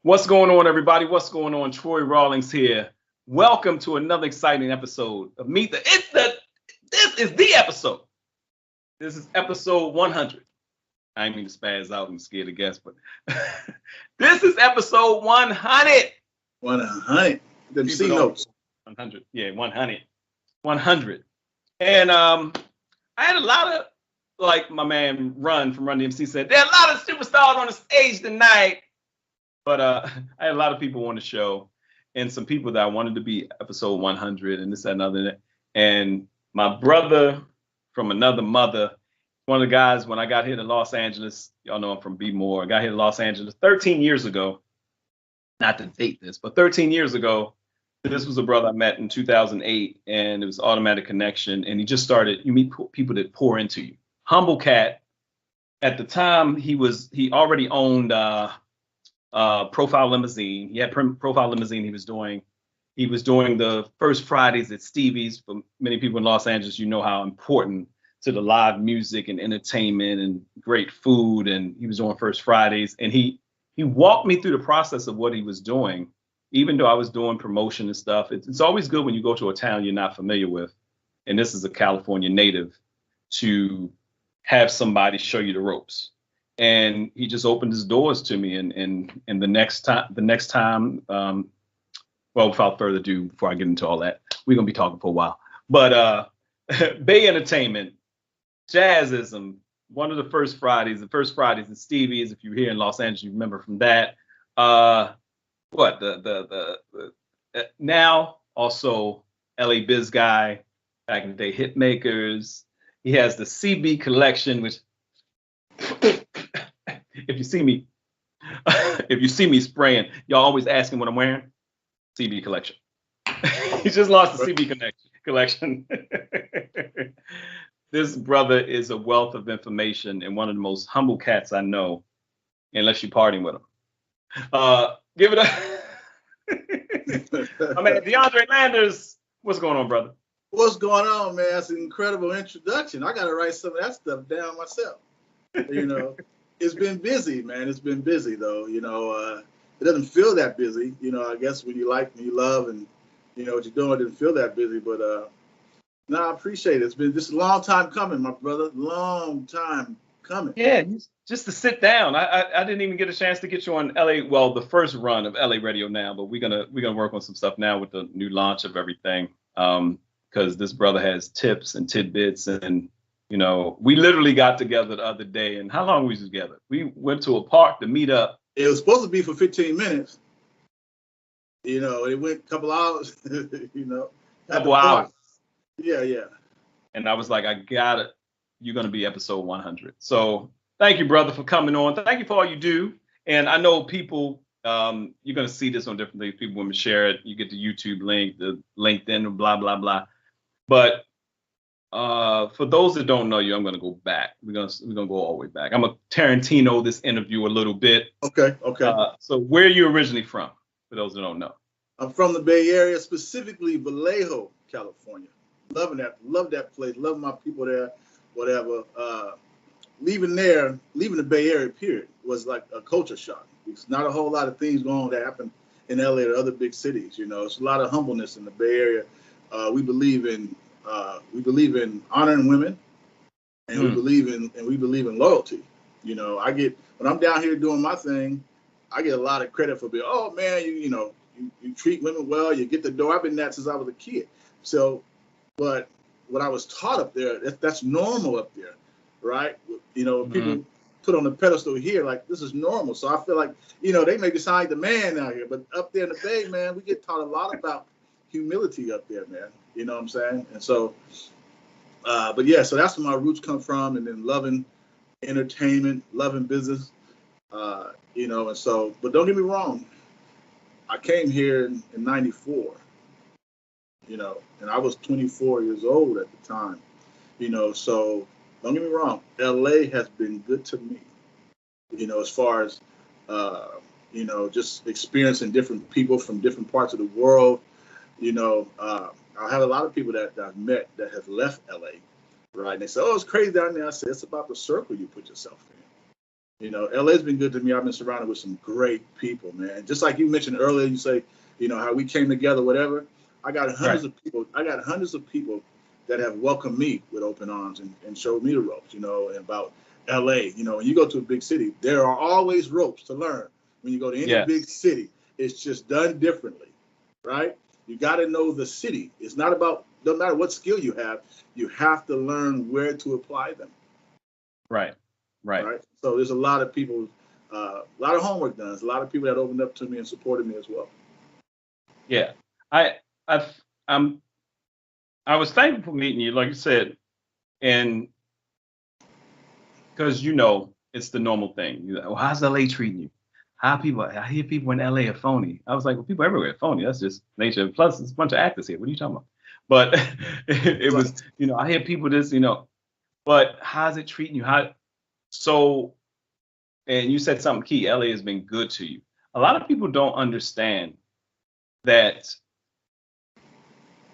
What's going on, everybody? What's going on? Troy Rawlings here. Welcome to another exciting episode of Meet the. This is the episode. This is episode 100. I ain't mean to spaz out and scared to guess, but this is episode 100. 100. Them C notes. 100. Yeah, 100. 100. And I had a lot of, like my man Run from Run DMC said, there are a lot of superstars on the stage tonight. But I had a lot of people on the show and some people that I wanted to be episode 100 and this, that, and other. And my brother from another mother, one of the guys, when I got here to Los Angeles, y'all know I'm from B-More. I got here to Los Angeles 13 years ago. Not to date this, but 13 years ago, this was a brother I met in 2008, and it was Automatic Connection. And he just started, you meet people that pour into you. Humble cat. At the time, he already owned Profile Limousine. He had Profile Limousine. He was doing the first Fridays at Stevie's. For many people in Los Angeles, you know how important to the live music and entertainment and great food. And he was doing first Fridays. And he walked me through the process of what he was doing, even though I was doing promotion and stuff. It's always good when you go to a town you're not familiar with. And this is a California native, to have somebody show you the ropes. And he just opened his doors to me. And the next time, well, without further ado, before I get into all that, we're gonna be talking for a while. But Bay Entertainment, Jazzism, one of the first Fridays at Stevie's. If you're here in Los Angeles, you remember from that. Now also LA Biz Guy, back in the day, Hitmakers. He has the CB collection, which if you see me spraying, y'all always asking what I'm wearing. CB collection. He just lost the CB collection. This brother is a wealth of information and one of the most humble cats I know, unless you're partying with him. Give it up. I mean, DeAndre Landers, what's going on, brother? What's going on, man? That's an incredible introduction. I got to write some of that stuff down myself. You know, it's been busy, man. It's been busy, though. You know, it doesn't feel that busy. You know, I guess when you like and you love and, you know, what you're doing, it doesn't feel that busy. But, no, I appreciate it. It's been just a long time coming, my brother. Long time coming. Yeah, just to sit down. I didn't even get a chance to get you on LA. Well, the first run of LA Radio now, but we're gonna work on some stuff now with the new launch of everything. Because this brother has tips and tidbits, and you know, we literally got together the other day. And how long were we together? We went to a park to meet up. It was supposed to be for 15 minutes. You know, it went a couple hours. You know, couple hours. Yeah. And I was like, you're gonna be episode 100. So thank you, brother, for coming on. Thank you for all you do. And I know people. You're gonna see this on different things. People want to share it. You get the YouTube link, the LinkedIn, blah blah blah. But for those that don't know you, I'm gonna go back. We're gonna go all the way back. I'm gonna Tarantino this interview a little bit. Okay. So where are you originally from? For those that don't know, I'm from the Bay Area, specifically Vallejo, California. Love that place. Love my people there. Whatever. Leaving the Bay Area period was like a culture shock. It's not a whole lot of things going on that happen in LA or other big cities. You know, it's a lot of humbleness in the Bay Area. We believe in honoring women, and we believe in loyalty. You know, when I'm down here doing my thing, I get a lot of credit for being, oh man, you treat women well, you get the door. I've been that since I was a kid. So, but what I was taught up there, that's normal up there, right? You know, people put on the pedestal here, like this is normal. So I feel like, you know, they make it sound like the man out here, but up there in the Bay, man, we get taught a lot about humility up there, man. You know what I'm saying? And so, but yeah, so that's where my roots come from, and then loving entertainment, loving business, you know, and so, but don't get me wrong, I came here in 94, you know, and I was 24 years old at the time, you know, so don't get me wrong, LA has been good to me, you know, as far as, you know, just experiencing different people from different parts of the world. You know, I have a lot of people that I've met that have left LA, right? And they say, oh, it's crazy down there. I said, it's about the circle you put yourself in. You know, LA's been good to me. I've been surrounded with some great people, man. Just like you mentioned earlier, you say, you know, how we came together, whatever. I got hundreds of people. I got hundreds of people that have welcomed me with open arms and showed me the ropes, you know, and about LA. You know, when you go to a big city, there are always ropes to learn. When you go to any big city, it's just done differently, right? You got to know the city. It's not about, no matter what skill you have to learn where to apply them. Right. So there's a lot of people, a lot of homework done. There's a lot of people that opened up to me and supported me as well. Yeah, I was thankful for meeting you, like you said, and because you know it's the normal thing. You know, well, how's LA treating you? How people? I hear people in LA are phony. I was like, well, people everywhere are phony. That's just nature. Plus, it's a bunch of actors here. What are you talking about? But it was, you know, I hear people this, you know, but how's it treating you? So, and you said something key. LA has been good to you. A lot of people don't understand that,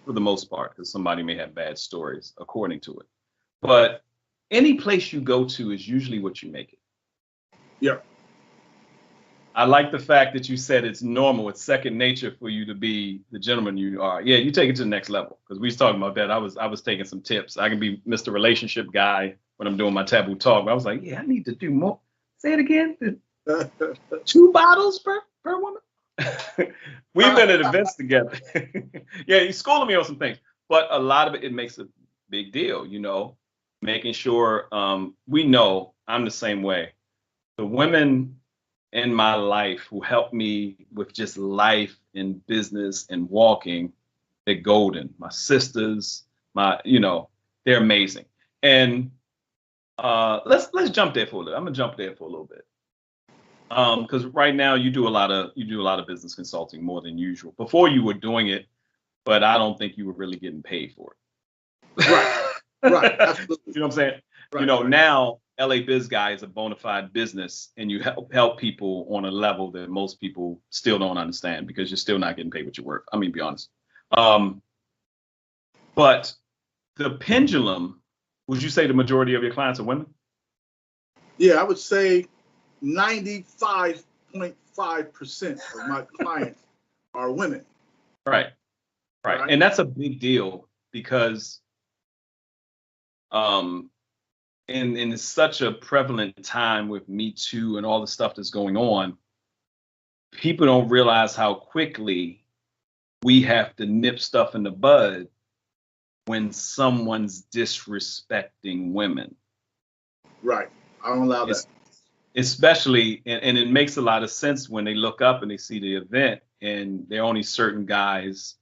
for the most part, because somebody may have bad stories according to it. But any place you go to is usually what you make it. Yeah. I like the fact that you said it's normal. It's second nature for you to be the gentleman you are. Yeah, you take it to the next level. Because we was talking about that. I was taking some tips. I can be Mr. Relationship Guy when I'm doing my taboo talk. But I was like, yeah, I need to do more. Say it again. 2 bottles per woman. We've been at events together. Yeah, he's schooling me on some things. But a lot of it makes a big deal, you know, making sure we know I'm the same way. The women in my life who helped me with just life and business and walking, they're golden. My sisters, you know, they're amazing. And let's jump there for a little. I'm gonna jump there for a little bit. Because right now you do a lot of business consulting more than usual. Before you were doing it, but I don't think you were really getting paid for it. Right, absolutely. You know what I'm saying? Right, you know, now LA Biz Guy is a bona fide business, and you help people on a level that most people still don't understand because you're still not getting paid what you're worth. I mean, be honest. But the pendulum, would you say the majority of your clients are women? Yeah, I would say 95.5% of my clients are women. Right. And that's a big deal because in such a prevalent time with Me Too and all the stuff that's going on, people don't realize how quickly we have to nip stuff in the bud when someone's disrespecting women. Right. I don't allow that. Especially, and it makes a lot of sense when they look up and they see the event and there are only certain guys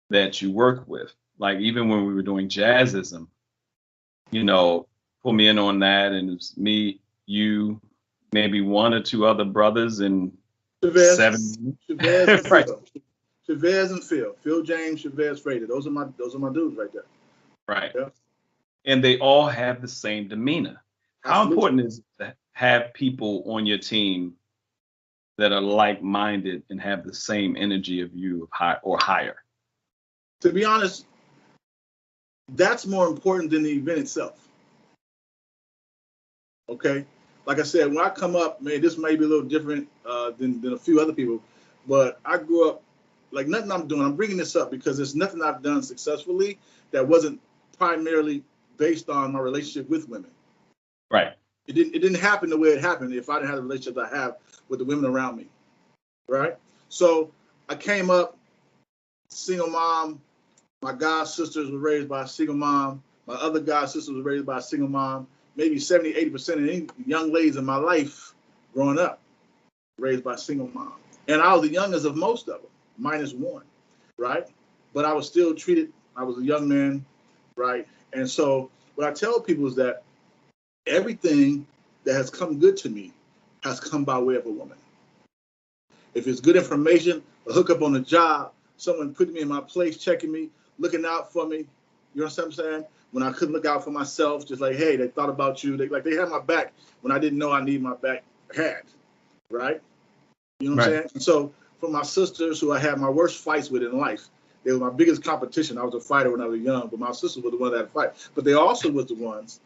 that you work with. Like even when we were doing Jazzism, you know, pull me in on that, and it's me, you, maybe 1 or 2 other brothers, and Chavez, 7. Chavez and Right. Chavez and Phil James, Chavez, Frater. Those are my dudes right there. Right. Yeah. And they all have the same demeanor. How Absolutely. important is it to have people on your team that are like-minded and have the same energy of you or higher? To be honest, that's more important than the event itself. Okay? Like I said, when I come up, man, this may be a little different than a few other people, but I grew up, like nothing I'm doing, I'm bringing this up because there's nothing I've done successfully that wasn't primarily based on my relationship with women. Right. It didn't happen the way it happened if I didn't have the relationship I have with the women around me. Right? So I came up, single mom. My god sisters were raised by a single mom. My other god sisters were raised by a single mom. Maybe 70, 80% of any young ladies in my life growing up raised by a single mom. And I was the youngest of most of them, -1, right? But I was still treated, I was a young man, right? And so what I tell people is that everything that has come good to me has come by way of a woman. If it's good information, a hookup on the job, someone putting me in my place, checking me, looking out for me, you know what I'm saying? When I couldn't look out for myself, just like, hey, they thought about you. They had my back when I didn't know I needed my back had, right? You know what I'm saying? And so for my sisters who I had my worst fights with in life, they were my biggest competition. I was a fighter when I was young, but my sisters were the ones that had to fight. But they also was the ones,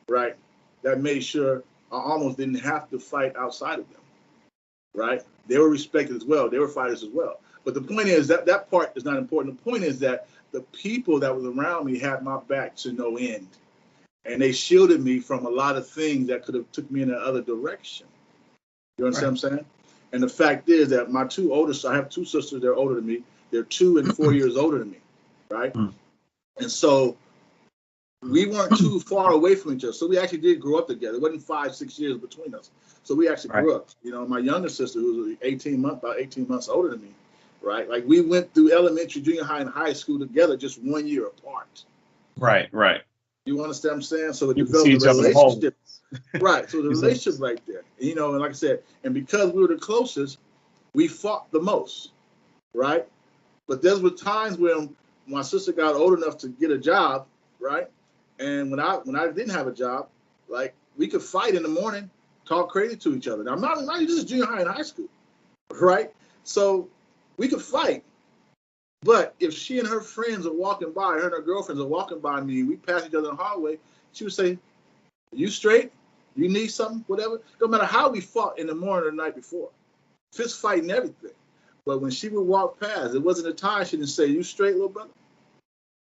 right, that made sure I almost didn't have to fight outside of them, right? They were respected as well. They were fighters as well. But the point is that part is not important. The point is that the people that was around me had my back to no end. And they shielded me from a lot of things that could have took me in another direction. You understand what I'm saying? And the fact is that my two oldest, I have two sisters, they're older than me. They're 2 and 4 years older than me, right? And so we weren't too far away from each other. So we actually did grow up together. It wasn't 5-6 years between us. So we actually grew up. You know, my younger sister, who was about 18 months older than me, right? Like we went through elementary, junior high, and high school together just 1 year apart. Right. You understand what I'm saying? So it developed a relationship. Right. So the relationship right there. You know, and like I said, and because we were the closest, we fought the most, right? But there were times when my sister got old enough to get a job, right? And when I didn't have a job, like we could fight in the morning, talk crazy to each other. Now, I'm not just junior high and high school, right? So we could fight. But if she and her friends are walking by, her and her girlfriends are walking by me, we pass each other in the hallway, she would say, "Are you straight? You need something? Whatever." No matter how we fought in the morning or the night before, fist fighting, everything. But when she would walk past, it wasn't a time she didn't say, "You straight, little brother?"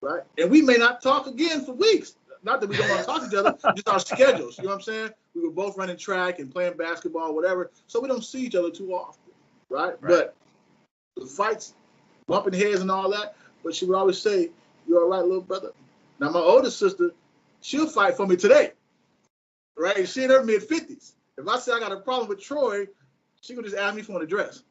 Right? And we may not talk again for weeks. Not that we don't want to talk to each other, just our schedules. You know what I'm saying? We were both running track and playing basketball, whatever. So we don't see each other too often, right? But the fights, bumping heads and all that, but she would always say, "You all right, little brother?" Now, my older sister, she'll fight for me today, right? She in her mid-50s. If I say I got a problem with Troy, she could just ask me for an address.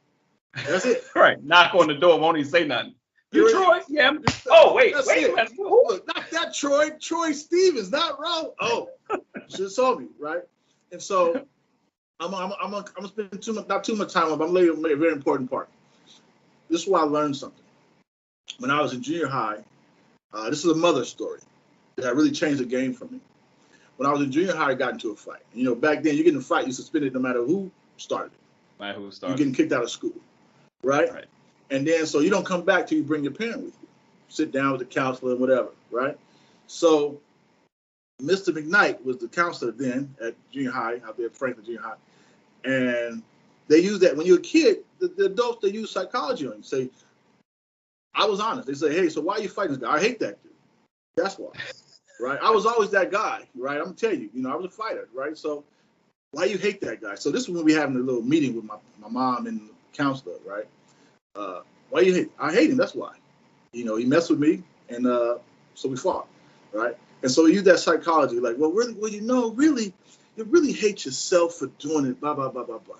That's it. Right. Knock on the door, won't even say nothing. You Troy? Yeah. Oh, wait. Look, not that Troy. Troy Stevens, not Rawlings. Oh, she just told me, right? And so I'm gonna spend not too much time on, but I'm going to lay a very important part. This is where I learned something. When I was in junior high, this is a mother story that really changed the game for me. When I was in junior high, I got into a fight. You know, back then, you get in a fight, you suspended no matter who started it. You're getting kicked out of school, right? And then, so you don't come back till you bring your parent with you. Sit down with the counselor and whatever, right? So Mr. McKnight was the counselor then at junior high, out there at Franklin Junior High. And they use that, when you're a kid, the adults, they use psychology on you. Say, I was honest. They say, "Hey, so why are you fighting this guy?" "I hate that dude." That's why, right? I was always that guy, right? I'm gonna tell you, I was a fighter, right? So why you hate that guy? So this is when we having a little meeting with my mom and the counselor, right? Why you hate? I hate him. That's why. He messed with me, and so we fought, right? And so we use that psychology, like, really, you really hate yourself for doing it, blah blah blah blah blah,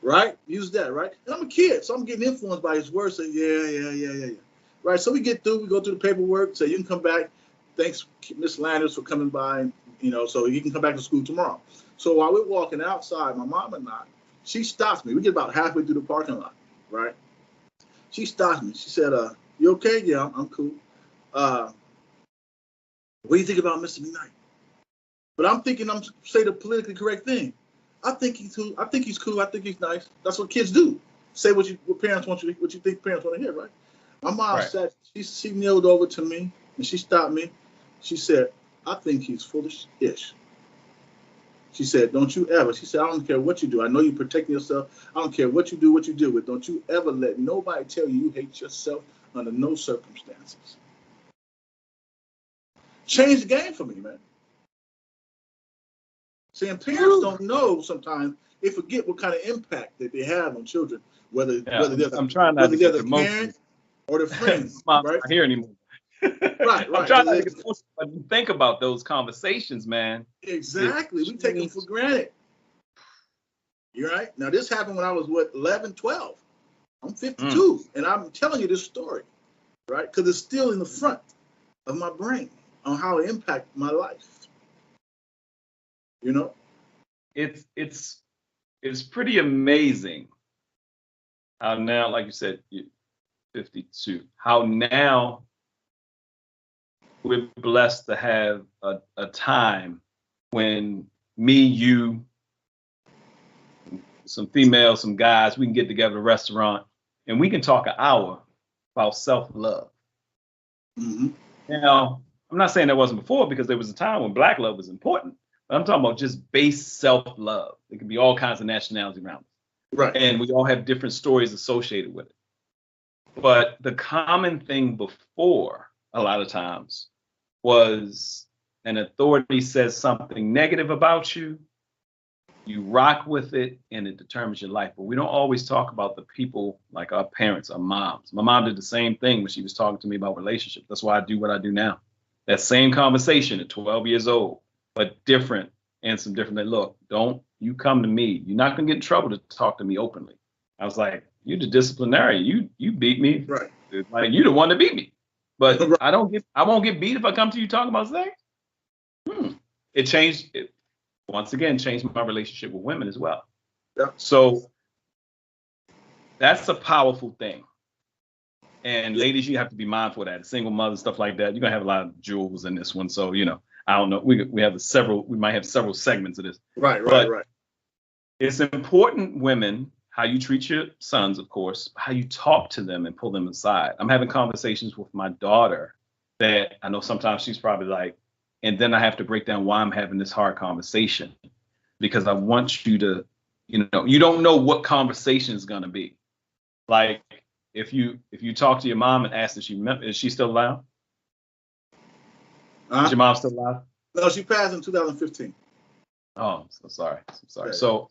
right? Use that, right? And I'm a kid, so I'm getting influenced by his words. Say, yeah, right? So we go through the paperwork. Say, you can come back. Thanks, Miss Landers, for coming by. So you can come back to school tomorrow. So while we're walking outside, my mom and I, she stops me. We get about halfway through the parking lot, right? She stopped me. She said, "You okay?" "Yeah, I'm cool. What do you think about Mr. McKnight?" But I'm thinking I'm say the politically correct thing. I think he's cool. I think he's nice. That's what kids do. Say what parents want you, what you think parents want to hear, right? My mom sat. She kneeled over to me and she stopped me. She said, "I think he's foolish-ish." She said, "Don't you ever." She said, "I don't care what you do. I know you're protecting yourself. I don't care what you do, what you deal with. Don't you ever let nobody tell you hate yourself under no circumstances." Changed the game for me, man. See, and parents don't know sometimes. They forget what kind of impact that they have on children, whether they're the parent or the friends, Mom's right? Not here anymore. Right. I'm trying not to get emotional, but think about those conversations, man. Exactly. We take them for granted. You're right. Now, this happened when I was, 11, 12. I'm 52, and I'm telling you this story, right? Because it's still in the front of my brain on how it impacted my life. It's pretty amazing how now, like you said, you're 52, how now we're blessed to have a time when me, you, some females, some guys, we can get together at a restaurant and we can talk an hour about self-love. Mm-hmm. Now, I'm not saying that wasn't before, because there was a time when Black love was important, I'm talking about just base self-love. It can be all kinds of nationalities around us. Right. And we all have different stories associated with it. But the common thing before, a lot of times, was an authority says something negative about you, you rock with it, and it determines your life. But we don't always talk about the people like our parents, our moms. My mom did the same thing when she was talking to me about relationships. That's why I do what I do now. That same conversation at 12 years old, but different and some different. Look, don't you come to me. You're not going to get in trouble to talk to me openly. I was like, you're the disciplinarian. You beat me. Right. Like, you're the one to beat me. But Right. I won't get beat if I come to you talking about sex. It changed. It once again changed my relationship with women as well. Yeah. So that's a powerful thing. And ladies, you have to be mindful of that. Single mothers, stuff like that. You're gonna have a lot of jewels in this one. So, I don't know. We might have several segments of this. Right. It's important, women, how you treat your sons, of course, how you talk to them and pull them aside. I'm having conversations with my daughter that I know sometimes she's probably like, and then I have to break down why I'm having this hard conversation, because I want you to, you don't know what conversation is going to be. Like if you talk to your mom and ask is she still alive? Is your mom still alive? No, she passed in 2015. Oh, I'm so sorry. Yeah. So,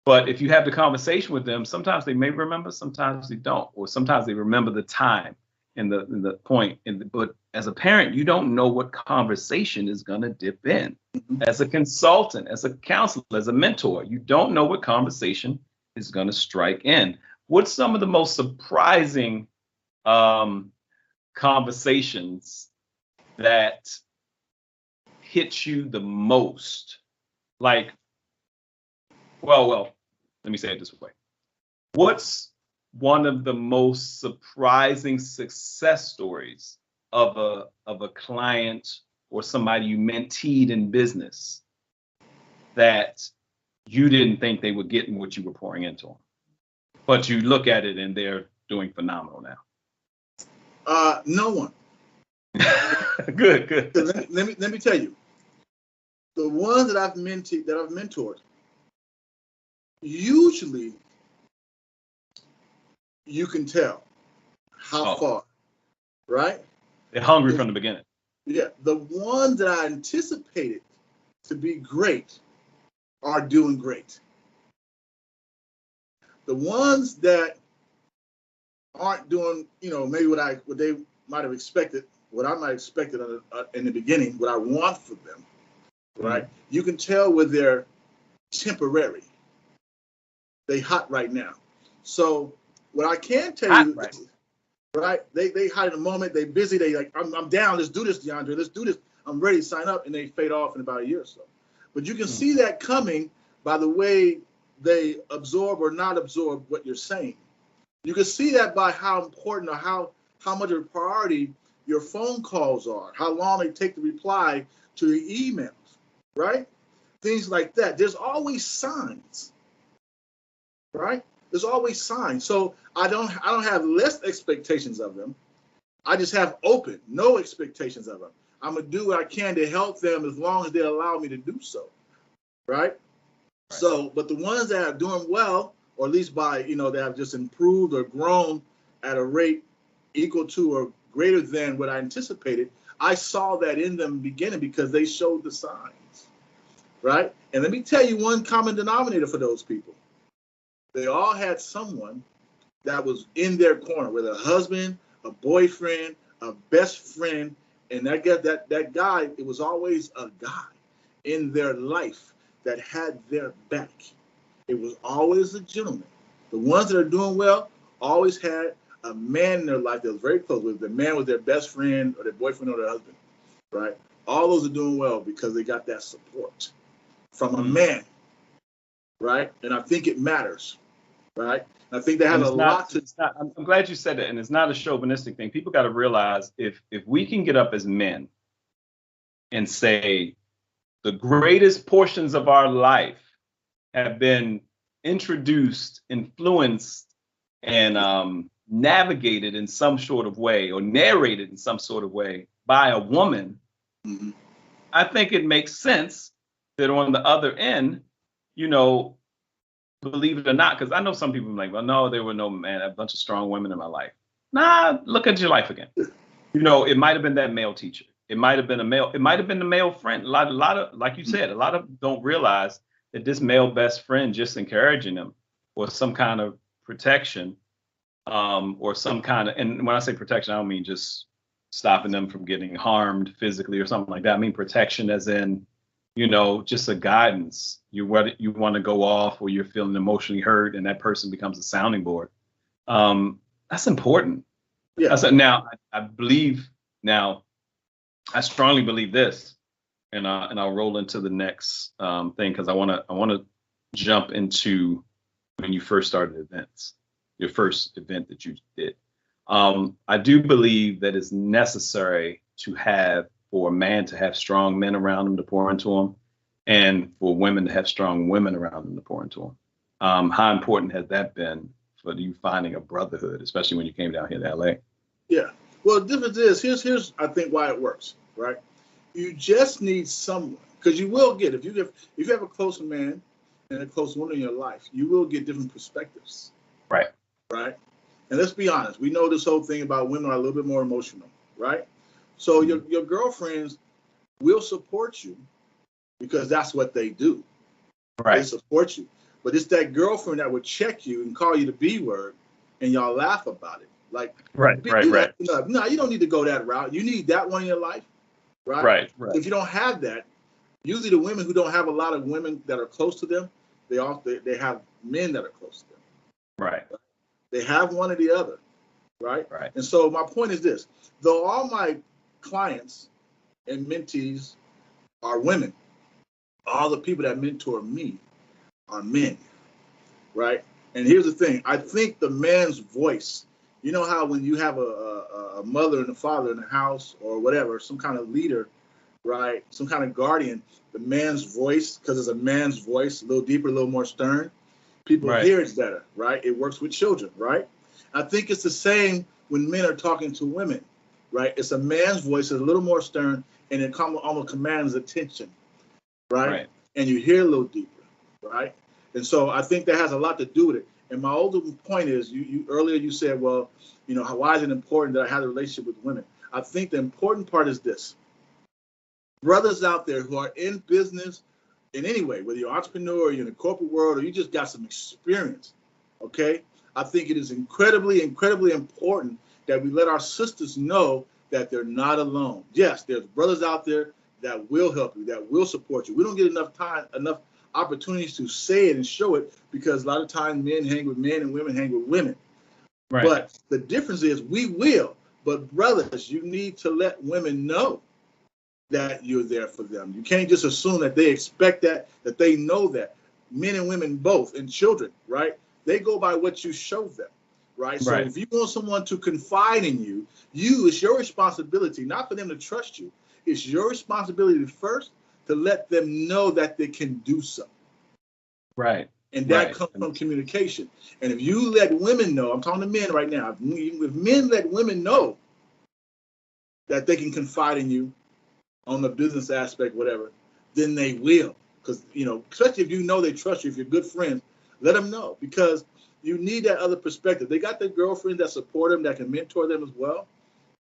but if you have the conversation with them, sometimes they may remember, sometimes they don't, or sometimes they remember the time and the point. But as a parent, you don't know what conversation is going to dip in. Mm-hmm. As a consultant, as a counselor, as a mentor, you don't know what conversation is going to strike in. What's some of the most surprising conversations that hit you the most? Like, well, let me say it this way. What's one of the most surprising success stories of a client or somebody you menteed in business that you didn't think they were getting what you were pouring into them, but you look at it and they're doing phenomenal now? No one. Good. Let me tell you, the ones that I've mentored, usually you can tell how far, right? They're hungry from the beginning. Yeah, the ones that I anticipated to be great are doing great. The ones that aren't doing, maybe what they might have expected, what I might have expected in the beginning, what I want for them, right? Mm-hmm. You can tell where they're temporary. They hot right now. So what I can tell you, right? They hot in the moment. They busy. They like, I'm down. Let's do this, DeAndre. Let's do this. I'm ready to sign up, and they fade off in about a year or so. But you can see that coming by the way they absorb or not absorb what you're saying. You can see that by how important or how much of a priority your phone calls are, how long they take to reply to your emails, right? Things like that. There's always signs, right? There's always signs. So I don't have less expectations of them. I just have no expectations of them. I'm gonna do what I can to help them as long as they allow me to do so, right? So, but the ones that are doing well, or at least by, they have just improved or grown at a rate equal to or greater than what I anticipated, I saw that in them beginning because they showed the signs, right? And let me tell you one common denominator for those people. They all had someone that was in their corner, whether a husband, a boyfriend, a best friend, and that guy, it was always a guy in their life that had their back. It was always a gentleman. The ones that are doing well always had a man in their life that was very close with. The man was their best friend or their boyfriend or their husband, right? All those are doing well because they got that support from a man, right? And I think it matters, right? And I think they have a lot to. I'm glad you said that, and it's not a chauvinistic thing. People got to realize if we can get up as men and say the greatest portions of our life have been introduced, influenced, and navigated in some sort of way or narrated in some sort of way by a woman, I think it makes sense that on the other end, you know, believe it or not, because I know some people are like, well, no, there were no man, a bunch of strong women in my life. Nah, look at your life again. You know, it might have been that male teacher. It might have been a male. It might have been the male friend. A lot of, like you said, a lot of don't realize that this male best friend just encouraging them was some kind of protection, or some kind of. And when I say protection, I don't mean just stopping them from getting harmed physically or something like that. I mean protection, as in, you know, just a guidance. You want to go off, or you're feeling emotionally hurt, and that person becomes a sounding board. That's important. Yeah. Now I believe now. I strongly believe this, and I'll roll into the next thing, because I want to jump into when you first started events, your first event that you did. I do believe that it's necessary for a man to have strong men around him to pour into him, and for women to have strong women around them to pour into them. How important has that been for you finding a brotherhood, especially when you came down here to LA? Yeah. Well, the difference is, here's I think why it works, right? You just need someone, because you will get, if you have a close man and a close woman in your life, you will get different perspectives. Right. Right. And let's be honest, we know this whole thing about women are a little bit more emotional, right? So your girlfriends will support you because that's what they do. Right. They support you. But it's that girlfriend that would check you and call you the B word, and y'all laugh about it. Like, right. No, you don't need to go that route. You need that one in your life, right? Right. If you don't have that, usually the women who don't have a lot of women that are close to them, they have men that are close to them. Right. They have one or the other, right? Right. And so my point is this: though all my clients and mentees are women, all the people that mentor me are men, right? And here's the thing: I think the man's voice. You know how when you have a mother and a father in the house or whatever, some kind of leader, right? Some kind of guardian, the man's voice, because it's a man's voice, a little deeper, a little more stern. People hear it better, right? It works with children, right? I think it's the same when men are talking to women, right? It's a man's voice, it's a little more stern, and it almost commands attention, right? And you hear a little deeper, right? And so I think that has a lot to do with it. And my ultimate point is, you earlier you said, well, you know, why is it important that I have a relationship with women? I think the important part is this. Brothers out there who are in business in any way, whether you're an entrepreneur or you're in the corporate world or you just got some experience, okay? I think it is incredibly, incredibly important that we let our sisters know that they're not alone. Yes, there's brothers out there that will help you, that will support you. We don't get enough opportunities to say it and show it, because a lot of times men hang with men and women hang with women. Right. But the difference is we will. But brothers, you need to let women know that you're there for them. You can't just assume that they expect that they know that. Men and women both, and children, right? They go by what you show them, right? So if you want someone to confide in you, it's your responsibility, not for them to trust you. It's your responsibility first to let them know that they can do so. Right. And that comes from communication. And if you let women know, I'm talking to men right now, if men let women know that they can confide in you on the business aspect, whatever, then they will. Because, you know, especially if you know they trust you, if you're good friends, let them know. Because you need that other perspective. They got their girlfriends that support them, that can mentor them as well.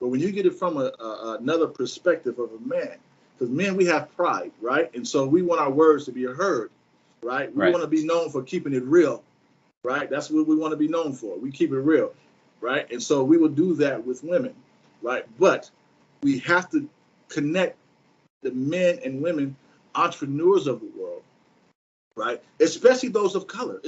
But when you get it from another perspective of a man, because men, we have pride, right? And so we want our words to be heard, right? We want to be known for keeping it real, right? That's what we want to be known for. We keep it real, right? And so we will do that with women, right? But we have to connect the men and women entrepreneurs of the world, right? Especially those of color,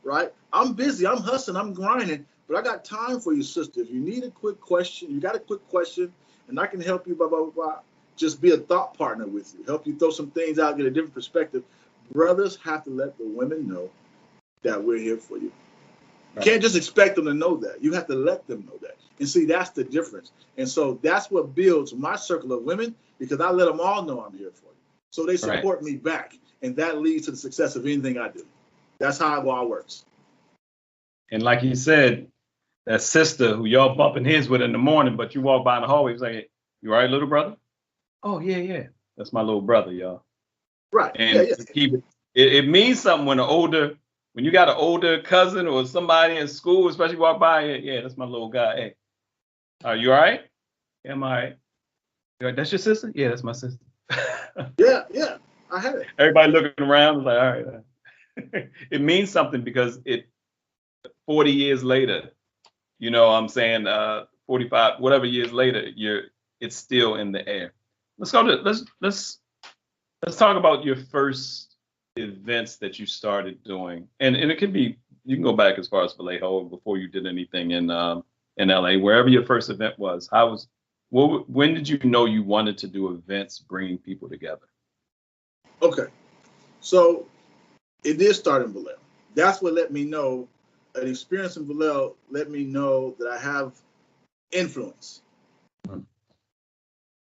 right? I'm busy, I'm hustling, I'm grinding, but I got time for you, sister. If you need a quick question, you got a quick question, and I can help you, blah, blah, blah, blah. Just be a thought partner with you, help you throw some things out, get a different perspective. Brothers have to let the women know that we're here for you. You can't just expect them to know that. You have to let them know that. And see, that's the difference. And so that's what builds my circle of women, because I let them all know I'm here for you. So they support me back. And that leads to the success of anything I do. That's how it all works. And like you said, that sister who y'all bumping heads with in the morning, but you walk by in the hallway, it's like, you all right, little brother? Oh, yeah. That's my little brother, y'all. Right. And keep it. It means something when you got an older cousin or somebody in school, especially walk by. Yeah, that's my little guy. Hey, are you all right? Yeah, I'm all right. That's your sister? Yeah, that's my sister. Yeah. I had it. Everybody looking around was like, all right. It means something because 40 years later, you know what I'm saying, 45, whatever years later, it's still in the air. Let's talk about your first events that you started doing. And it could be, you can go back as far as Vallejo before you did anything in LA, wherever your first event was. When did you know you wanted to do events bringing people together? Okay. So it did start in Vallejo. That's what let me know, an experience in Vallejo let me know that I have influence. Mm-hmm.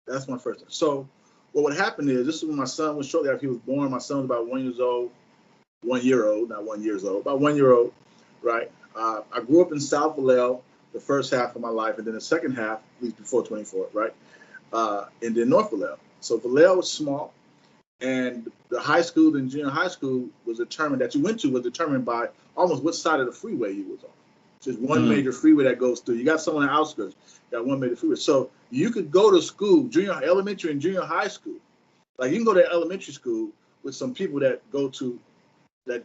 That's my first thing. So what would happen is, this is when my son was shortly after he was born. My son was about 1 year old, not 1 year old, about 1 year old, right? I grew up in South Vallejo the first half of my life, and then the second half, at least before 24, right? And then North Vallejo. So Vallejo was small, and the high school and junior high school was determined by almost what side of the freeway you was on. Just one major freeway that goes through. You got some on the outskirts, you got one major freeway. So you could go to school, elementary and junior high school. Like, you can go to elementary school with some people that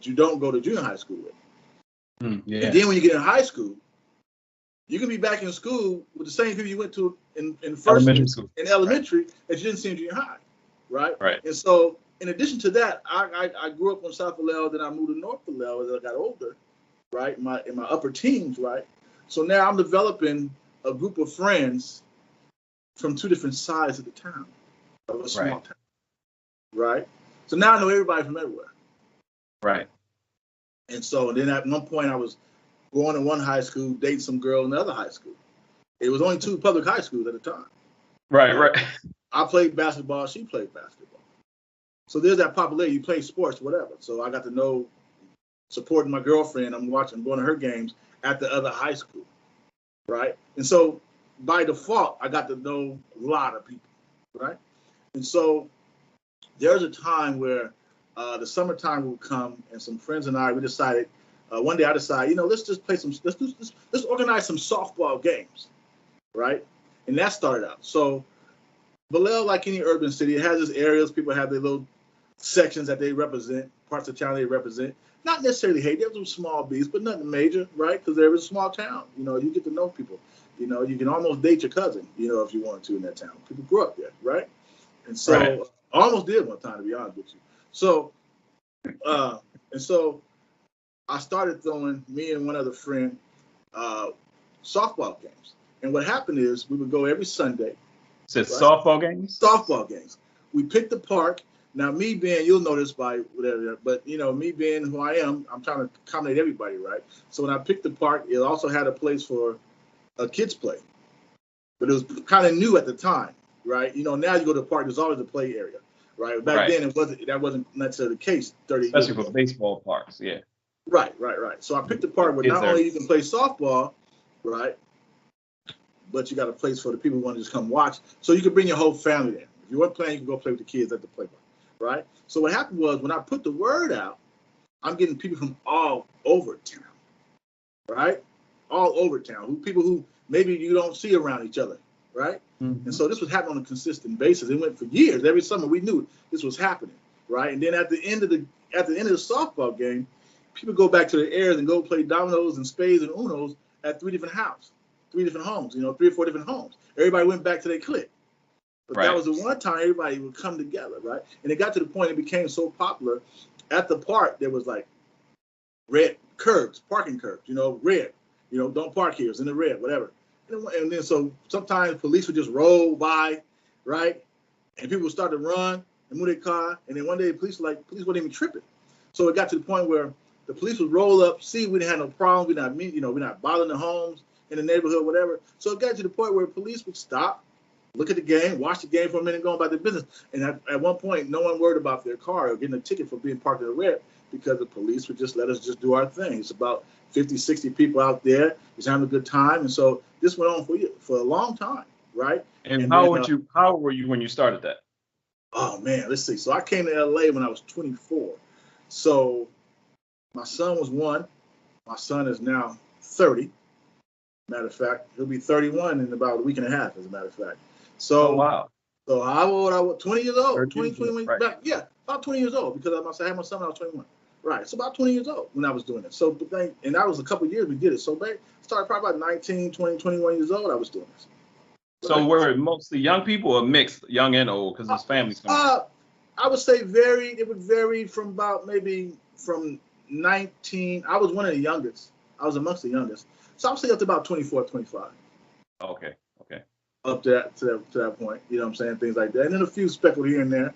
you don't go to junior high school with. Yeah. And then when you get in high school, you can be back in school with the same people you went to in elementary school, in elementary, right, that you didn't see in junior high, right? Right. And so, in addition to that, I grew up on South Vallejo, then I moved to North Vallejo as I got older, right? In my upper teens, right? So now I'm developing a group of friends from two different sides of the town, of a small town, right? So now I know everybody from everywhere. Right. And so then at one point I was going to one high school, dating some girl in the other high school. It was only two public high schools at the time. Right. I played basketball, she played basketball. So there's that popularity, you play sports, whatever. So I got to know, supporting my girlfriend, I'm going to her games at the other high school, right? And so by default, I got to know a lot of people, right? And so there's a time where the summertime would come, and some friends and I, we decided, one day I decided, let's just play let's organize some softball games, right? And that started out. So Vallejo, like any urban city, it has its areas. People have their little sections that they represent, parts of town they represent. Not necessarily hate. There's some small beats, but nothing major, right? Because there is a small town. You get to know people. You can almost date your cousin, if you wanted to in that town. People grew up there, right? And so I almost did one time, to be honest with you. So, and so I started throwing, me and one other friend, softball games. And what happened is we would go every Sunday. So softball games? Softball games. We picked the park. Now, me being, you'll know this by whatever, but, me being who I am, I'm trying to accommodate everybody, right? So when I picked the park, it also had a place for a kids play. But it was kind of new at the time, right? Now you go to the park, there's always a play area, right? Back then, that wasn't necessarily the case 30 years ago. Especially for baseball parks, yeah. Right. So I picked a park where not only you can play softball, right, but you got a place for the people who want to just come watch. So you could bring your whole family there. If you weren't playing, you can go play with the kids at the playground, right? So what happened was, when I put the word out, I'm getting people from all over town, right? All over town. People who maybe you don't see around each other, right? Mm-hmm. And so this was happening on a consistent basis. It went for years. Every summer we knew this was happening, right? And then at the end of the softball game, people go back to their areas and go play dominoes and spades and unos at three different homes, 3 or 4 different homes. Everybody went back to their clique. But that was the one time everybody would come together, right? And it got to the point it became so popular. At the park, there was like red curbs, parking curbs, red, don't park here, it's in the red, whatever. And then so sometimes police would just roll by, right? And people would start to run and move their car. And then one day the police wasn't even tripping. So it got to the point where the police would roll up, see we didn't have no problem, we're not bothering the homes in the neighborhood, whatever. So it got to the point where police would stop, look at the game, watch the game for a minute, and go about their business. And at one point, no one worried about their car or getting a ticket for being parked in the red, because the police would just let us just do our thing. It's about 50, 60 people out there just having a good time. And so this went on for a long time, right? And how old were you when you started that? Oh man, let's see. So I came to LA when I was 24. So my son was 1. My son is now 30. Matter of fact, he'll be 31 in about a week and a half, as a matter of fact. Oh So, wow. so how old I was? 20 years old. 30 20, years old, 21, right. yeah, about 20 years old because I had my son when I was 21. Right. So about 20 years old when I was doing it. So, and that was a couple of years we did it. So, started probably about 19, 20, 21 years old. I was doing this. So were it mostly young people or mixed, young and old, because his family's coming? I would say varied. It would vary from about maybe from 19. I was one of the youngest. I was amongst the youngest. So I would say up to about 24, 25. Okay. Up to that point. You know what I'm saying? Things like that. And then a few speckled here and there,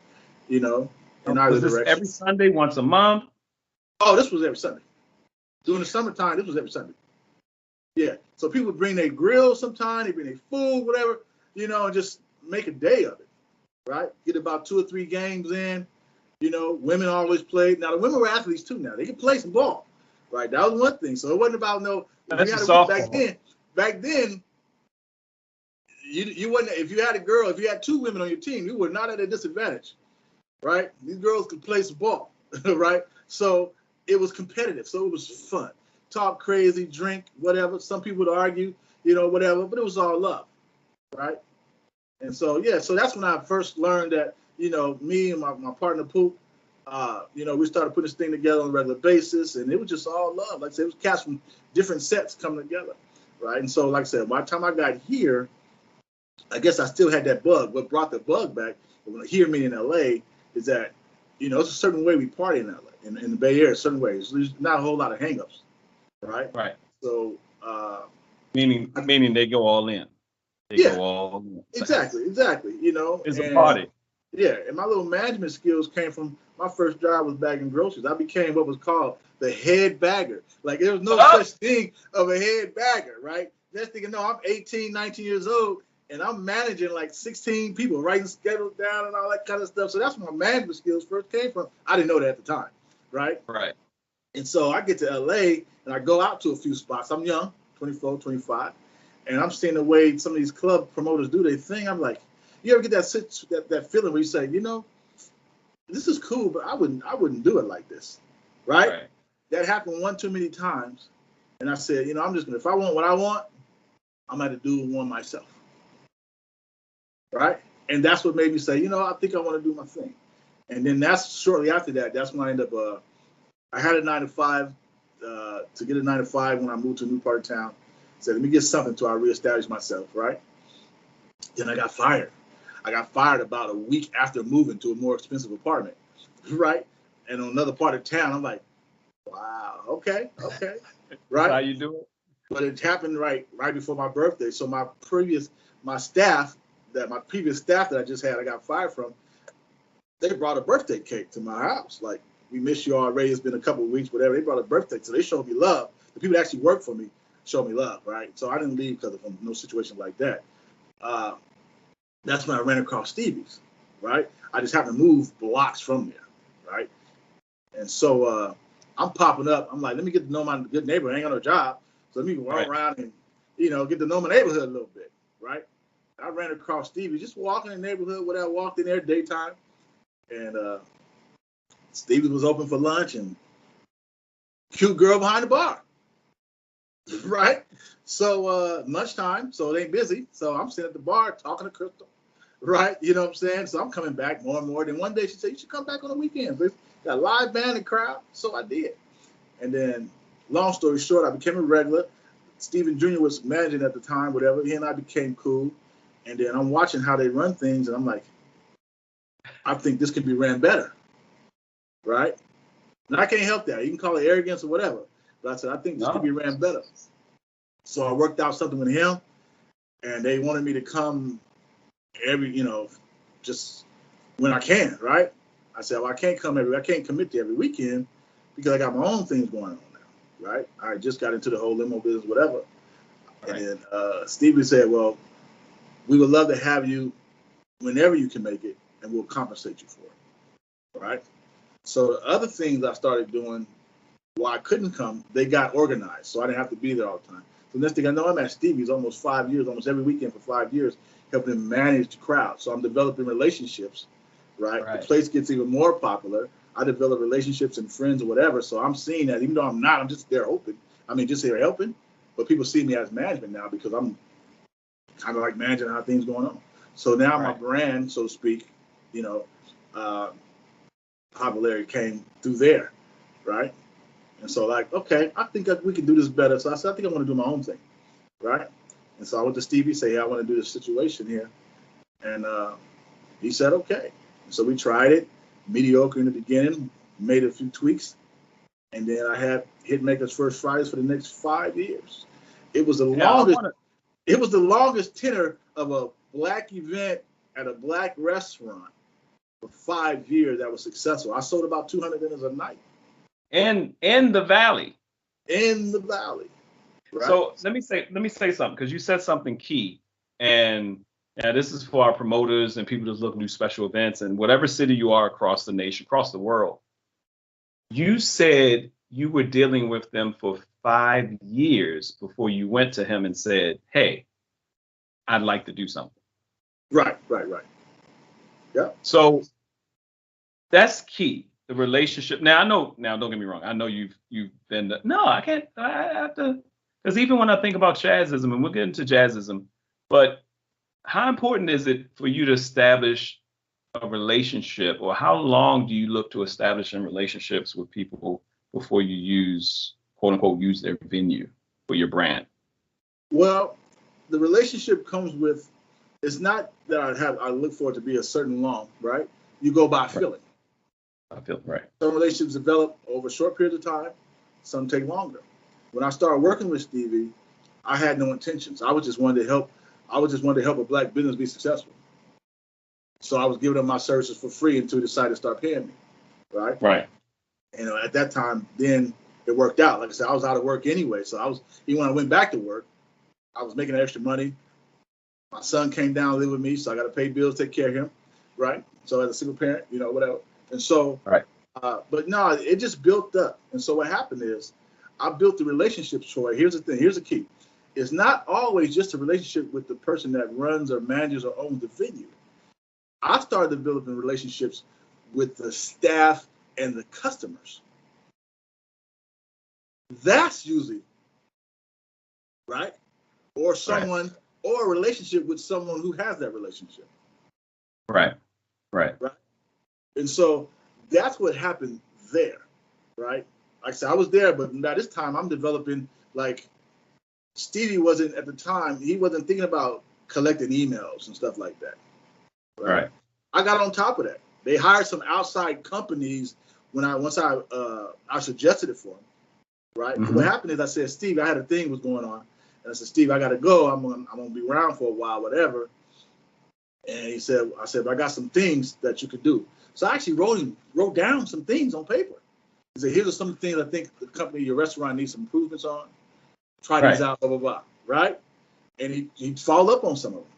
in either Was this direction. every Sunday, once a month? Oh, this was every Sunday. During the summertime, this was every Sunday. Yeah. So people would bring their grill sometime, they bring their food, whatever, and just make a day of it. Right? Get about 2 or 3 games in. Women always played. Now the women were athletes too now. They could play some ball. Right? That was one thing. So it wasn't about back then, you wasn't, if you had a girl, if you had 2 women on your team, you were not at a disadvantage. Right? These girls could play some ball. Right? So it was competitive. So it was fun. Talk crazy, drink, whatever. Some people would argue, whatever, but it was all love. Right? And so, yeah, so that's when I first learned that, me and my partner, Poop, we started putting this thing together on a regular basis, and it was just all love. Like I said, it was cats from different sets coming together, right? And so, like I said, by the time I got here, I guess I still had that bug. What brought the bug back, here, me in L.A., is that, it's a certain way we party in L.A., in the Bay Area, a certain ways. There's not a whole lot of hang-ups, right? Right. So, meaning they go all in. Yeah, go all in. Exactly. It's a party. Yeah, and my little management skills came from my first job was bagging groceries. I became what was called the head bagger. Like there was no such thing of a head bagger, right? Next thing you know, I'm 18, 19 years old, and I'm managing like 16 people, writing schedules down and all that kind of stuff. So that's where my management skills first came from. I didn't know that at the time, right? Right. And so I get to LA and I go out to a few spots. I'm young, 24, 25. And I'm seeing the way some of these club promoters do their thing. I'm like, you ever get that feeling where you say, this is cool, but I wouldn't do it like this, right? That happened one too many times, and I said, I'm just gonna, if I want what I want, I'm gonna do one myself, right? And that's what made me say, I think I want to do my thing. And then that's shortly after that. That's when I ended up. I had a 9-to-5 to get a 9-to-5 when I moved to a new part of town. Said, let me get something till I reestablish myself, right? Then I got fired. I got fired about a week after moving to a more expensive apartment, right? And on another part of town, I'm like, wow, okay, right? How you do it? But it happened right before my birthday. So my previous staff that I just had, I got fired from, they brought a birthday cake to my house. Like, we miss you already. It's been a couple of weeks, whatever. They brought a birthday, so they showed me love. The people that actually work for me showed me love, right? So I didn't leave because of no situation like that. That's when I ran across Stevie's, right? I just happened to move blocks from there, right? And so I'm popping up. I'm like, let me get to know my good neighbor. I ain't got no job. So let me run around and, get to know my neighborhood a little bit, right? I ran across Stevie's, just walking in the neighborhood, whatever, walked in there daytime. And Stevie's was open for lunch and cute girl behind the bar, right? So lunchtime, so it ain't busy. So I'm sitting at the bar talking to Crystal, right? You know what I'm saying? So I'm coming back more and more. Then one day she said, you should come back on the weekends. There's got a live band and crowd. So I did. And then long story short, I became a regular. Stephen Jr. was managing at the time, whatever. He and I became cool. And then I'm watching how they run things. And I'm like, I think this could be ran better, right? And I can't help that. You can call it arrogance or whatever. But I said, I think this could be ran better. So I worked out something with him, and they wanted me to come just when I can, right? I said, well, I can't commit to every weekend because I got my own things going on now, right? I just got into the whole limo business, whatever. Right. And then Stevie said, well, we would love to have you whenever you can make it, and we'll compensate you for it, right? So the other things I started doing while I couldn't come, they got organized, so I didn't have to be there all the time. So next thing I know, I'm at Stevie's almost 5 years, almost every weekend for 5 years, helping him manage the crowd. So I'm developing relationships right? Right. The place gets even more popular. I develop relationships and friends or whatever. So I'm seeing that even though I'm not, I'm just there open. I mean, just there helping. But people see me as management now because I'm kind of like managing how things going on. So now my brand, so to speak, you know, popularity came through there, right? And so like, okay, I think we can do this better. So I said, I think I want to do my own thing, right? And so I went to Stevie, say, hey, I want to do this situation here. And he said, okay. And so we tried it, mediocre in the beginning, made a few tweaks. And then I had Hitmakers First Fridays for the next 5 years. It was the longest. It was the longest tenure of a black event at a black restaurant for 5 years that was successful. I sold about 200 dinners a night. In the Valley. In the Valley. Right? So let me say something, because you said something key. And this is for our promoters and people that's looking to do special events and whatever city you are across the nation, across the world. You said you were dealing with them for 5 years before you went to him and said, hey, I'd like to do something. Right. Yeah. So that's key. The relationship. Now, don't get me wrong. I know you've been, I have to, because even when I think about jazzism, and we'll get into jazzism, but how important is it for you to establish a relationship, or how long do you look to establish in relationships with people before you use, quote unquote, use their venue for your brand? Well, the relationship comes with, it's not that I look for it to be a certain long, right? You go by feeling. I feel right. Some relationships develop over short periods of time. Some take longer. When I started working with Stevie, I had no intentions. I was just wanted to help a black business be successful. So I was giving them my services for free until he decided to start paying me, right? Right. And at that time, then it worked out. Like I said, I was out of work anyway. So even when I went back to work, I was making extra money. My son came down to live with me, so I got to pay bills, take care of him, right? So as a single parent, whatever. And so, right. But no, it just built up. And so what happened is I built the relationships, Troy. Here's the thing. Here's the key. It's not always just a relationship with the person that runs or manages or owns the venue. I started developing relationships with the staff and the customers. That's usually, right? Or someone, right. Or a relationship with someone who has that relationship. Right. And so that's what happened there, right? Like I said, I was there, but by this time I'm developing, like, Stevie wasn't at the time, he wasn't thinking about collecting emails and stuff like that. Right. I got on top of that. They hired some outside companies once I suggested it for them, right? Mm-hmm. What happened is I said, Steve, I had a thing was going on. And I said, Steve, I got to go. I'm gonna be around for a while, whatever. And I said, but I got some things that you could do. So I actually wrote down some things on paper. He said, here are some things I think the company, your restaurant needs some improvements on. Try these out, blah, blah, blah, right? And he'd follow up on some of them,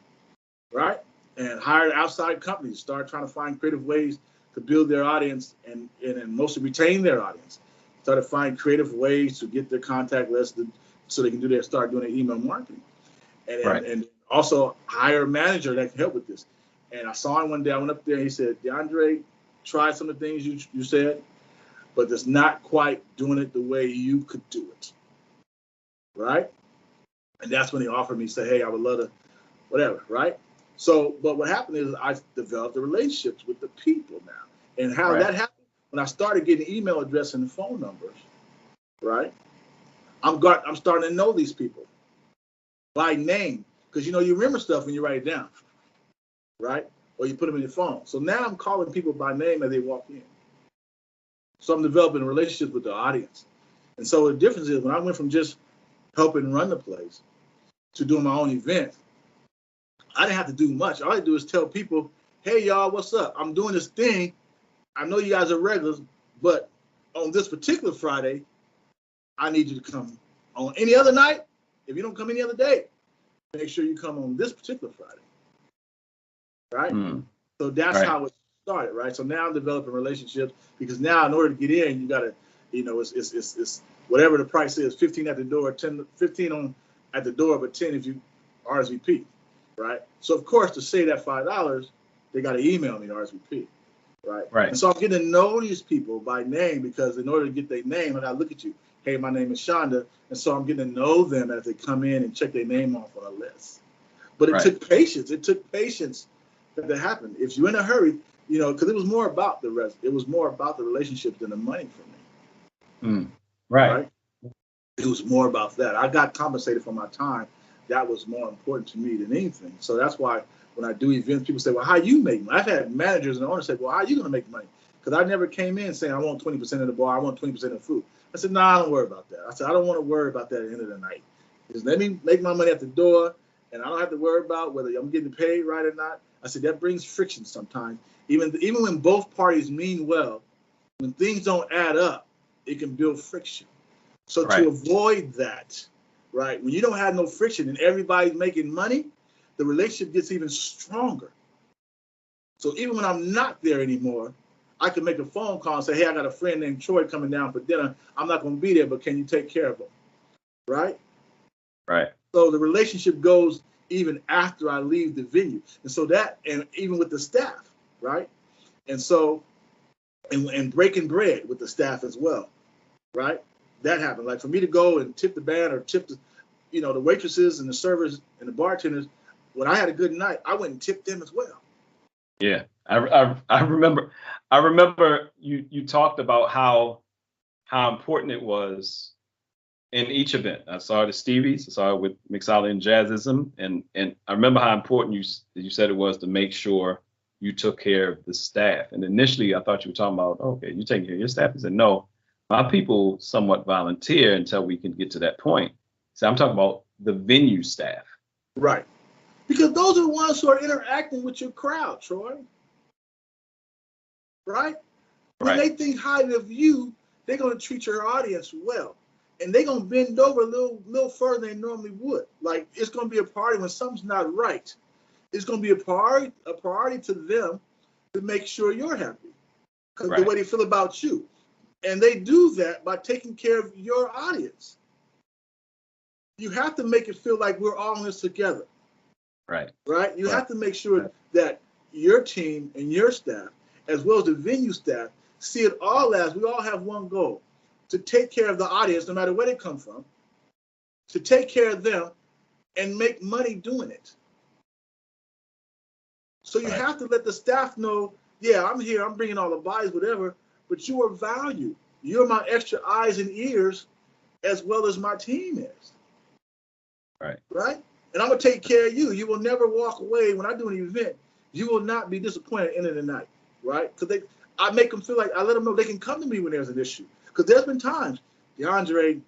right? And hired outside companies, started trying to find creative ways to build their audience and mostly retain their audience. Started finding creative ways to get their contact list so they can start doing their email marketing. And also hire a manager that can help with this. And I saw him one day, I went up there and he said, DeAndre, try some of the things you said, but it's not quite doing it the way you could do it. Right? And that's when he offered me, say, hey, I would love to, whatever, right? So, but what happened is I developed the relationships with the people now. And how that happened, when I started getting email address and phone numbers, right? I'm starting to know these people by name. Because, you remember stuff when you write it down, right? Or you put them in your phone. So now I'm calling people by name as they walk in. So I'm developing relationships with the audience. And so the difference is when I went from just helping run the place to doing my own event, I didn't have to do much. All I do is tell people, hey, y'all, what's up? I'm doing this thing. I know you guys are regulars, but on this particular Friday, I need you to come. On any other night, if you don't come any other day, make sure you come on this particular Friday, right? So that's how it started, right? So now I'm developing relationships because now in order to get in, you got to, it's whatever the price is, 15 at the door, 15 at the door, but 10 if you RSVP, right? So of course to save that $5, they got to email me the RSVP. right? Right. And so I'm getting to know these people by name, because in order to get their name, I gotta look at you. Hey, my name is Shonda, and so I'm getting to know them as they come in and check their name off on a list. But it took patience. It took patience that happened. If you're in a hurry, because it was more about the rest. It was more about the relationship than the money for me. Right. It was more about that. I got compensated for my time. That was more important to me than anything. So that's why when I do events, people say, well, how you make money? I've had managers and owners say, well, how are you going to make money? Because I never came in saying I want 20% of the bar, I want 20% of the food. I said, I don't worry about that. I said, I don't want to worry about that at the end of the night. Just let me make my money at the door, and I don't have to worry about whether I'm getting paid right or not. I said, that brings friction sometimes. Even when both parties mean well, when things don't add up, it can build friction. So to avoid that, right, when you don't have no friction and everybody's making money, the relationship gets even stronger. So even when I'm not there anymore, I can make a phone call and say, hey, I got a friend named Troy coming down for dinner. I'm not going to be there, but can you take care of him? Right? Right. So the relationship goes even after I leave the venue. And so that, and even with the staff, right? And so, and breaking bread with the staff as well, right? That happened. Like for me to go and tip the band or tip the, the waitresses and the servers and the bartenders, when I had a good night, I went and tipped them as well. Yeah, I remember you talked about how important it was in each event. I saw it at Stevie's, I saw it with Mixology and Jazzism, and I remember how important you said it was to make sure you took care of the staff. And initially, I thought you were talking about, okay, you taking care of your staff. I said, no, my people somewhat volunteer until we can get to that point. So I'm talking about the venue staff. Right. Because those are the ones who are interacting with your crowd, Troy. Right? When they think highly of you, they're going to treat your audience well. And they're going to bend over a little further than they normally would. Like, it's going to be a party when something's not right. It's going to be a priority to them to make sure you're happy. Because the way they feel about you. And they do that by taking care of your audience. You have to make it feel like we're all in this together. Right? You have to make sure that your team and your staff, as well as the venue staff, see it all as we all have one goal: to take care of the audience, no matter where they come from, to take care of them and make money doing it. So you have to let the staff know, yeah, I'm here, I'm bringing all the bodies, whatever, but you are valued. You're my extra eyes and ears as well as my team is. Right? And I'm going to take care of you. You will never walk away. When I do an event, you will not be disappointed at the end of the night, right? Because I make them feel like, I let them know they can come to me when there's an issue. Because there's been times, DeAndre,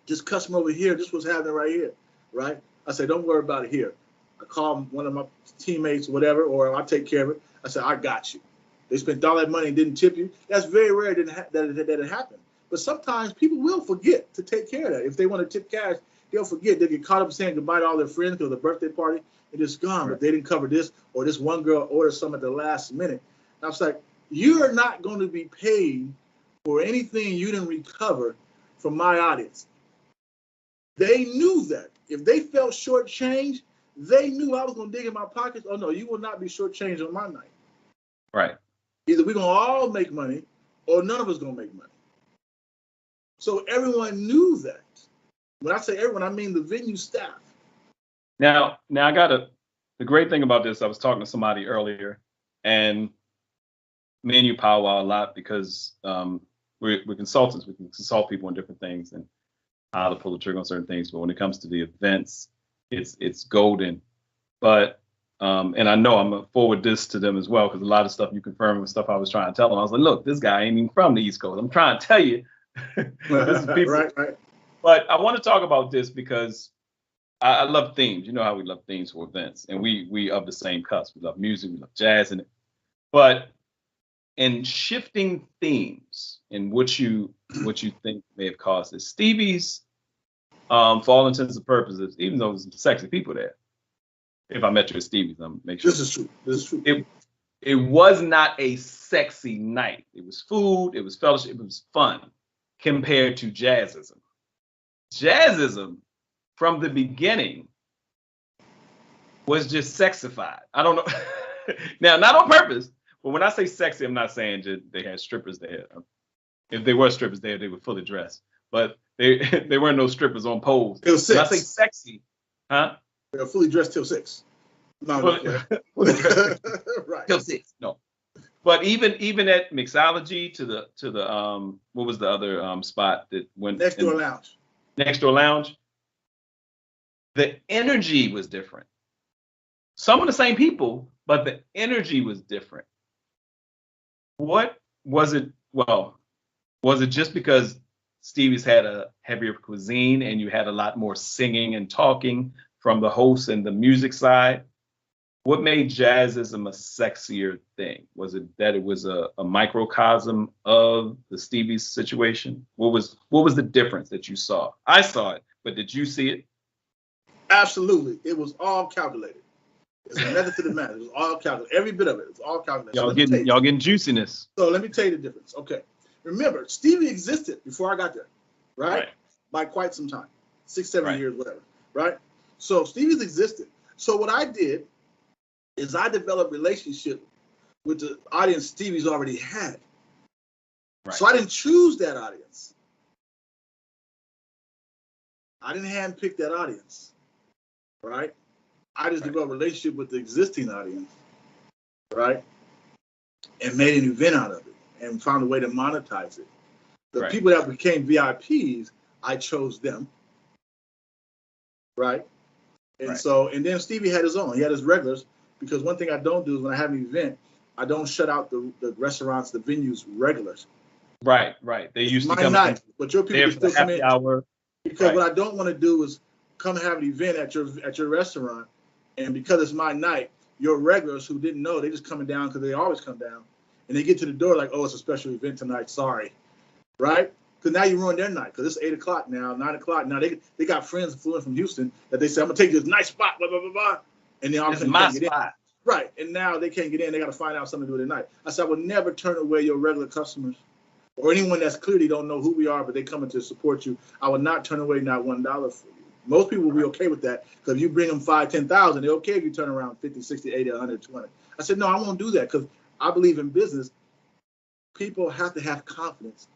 this customer over here, this was happening right here, right? I say, don't worry about it here. I call one of my teammates, whatever, or I take care of it. I say, I got you. They spent all that money and didn't tip you. That's very rare that it happened. But sometimes people will forget to take care of that. If they want to tip cash, they'll forget. They get caught up saying goodbye to all their friends because of the birthday party and it's gone. But they didn't cover this, or this one girl ordered some at the last minute. And I was like, you are not going to be paid for anything you didn't recover from my audience. They knew that. If they felt shortchanged, they knew I was going to dig in my pockets. Oh, no, you will not be shortchanged on my night. Right. Either we're going to all make money or none of us going to make money. So everyone knew that. When I say everyone, I mean the venue staff. Now I got the great thing about this, I was talking to somebody earlier, and me and you powwow a lot because we're consultants. We can consult people on different things and how to pull the trigger on certain things. But when it comes to the events, it's golden. But and I know I'm gonna forward this to them as well, because a lot of stuff you confirmed with stuff I was trying to tell them. I was like, look, this guy ain't even from the East Coast. I'm trying to tell you, this is people. Right. But I want to talk about this because I love themes. You know how we love themes for events, and we of the same cusp. We love music, we love jazz, and but in shifting themes and what you think may have caused this. Stevie's, for all intents and purposes, even though there's some sexy people there. If I met you at Stevie's, I'm make sure. This is true. It was not a sexy night. It was food, it was fellowship, it was fun compared to jazzism. Jazzism from the beginning was just sexified. I don't know. Now, not on purpose, But when I say sexy, I'm not saying just they had strippers there. If they were strippers there, they were fully dressed. But they weren't no strippers on poles. Till 6. When I say sexy, huh? They're fully dressed till 6. No, Fully dressed right. till 6. No. But even at mixology to the what was the other spot that went Next Door Lounge. Next Door Lounge, the energy was different. Some of the same people, but the energy was different. What was it? Well, was it just because Stevie's had a heavier cuisine and you had a lot more singing and talking from the hosts and the music side? What made jazzism a sexier thing? Was it that it was a microcosm of the Stevie's situation? What was the difference that you saw? I saw it, but did you see it? Absolutely. It was all calculated. It's a method to the madness. It was all calculated. Every bit of it. It was all calculated. Y'all getting juiciness. So let me tell you the difference. Okay. Remember, Stevie existed before I got there, right? By quite some time. 6, 7 years, whatever. Right? So Stevie's existed. So what I did is I developed relationship with the audience Stevie's already had. Right. So I didn't choose that audience. I didn't handpick that audience, right? I just developed a relationship with the existing audience, right? And made an event out of it and found a way to monetize it. The people that became VIPs, I chose them, right? And so, and then Stevie had his own. He had his regulars, because one thing I don't do is when I have an event, I don't shut out the restaurants, the venues, regulars. Right. They used to come night, but your people can still come in. Hour. Because what I don't want to do is come have an event at your restaurant, and because it's my night, your regulars who didn't know, they just coming down because they always come down, and they get to the door like, oh, it's a special event tonight, sorry, right? Because now you ruined their night, because it's 8 o'clock now, 9 o'clock now. They got friends flew in from Houston that they say, I'm gonna take you to this nice spot, blah blah blah blah, and then all of a sudden my get spot. In. Right, and now they can't get in. They got to find out something to do at night. I said, I would never turn away your regular customers or anyone that's clearly don't know who we are, but they coming to support you. I would not turn away not $1 for you. Most people will be okay with that, because if you bring them 5, 10,000, they're okay if you turn around 50, 60, 80, 100, 200. I said, no, I won't do that, because I believe in business. People have to have confidence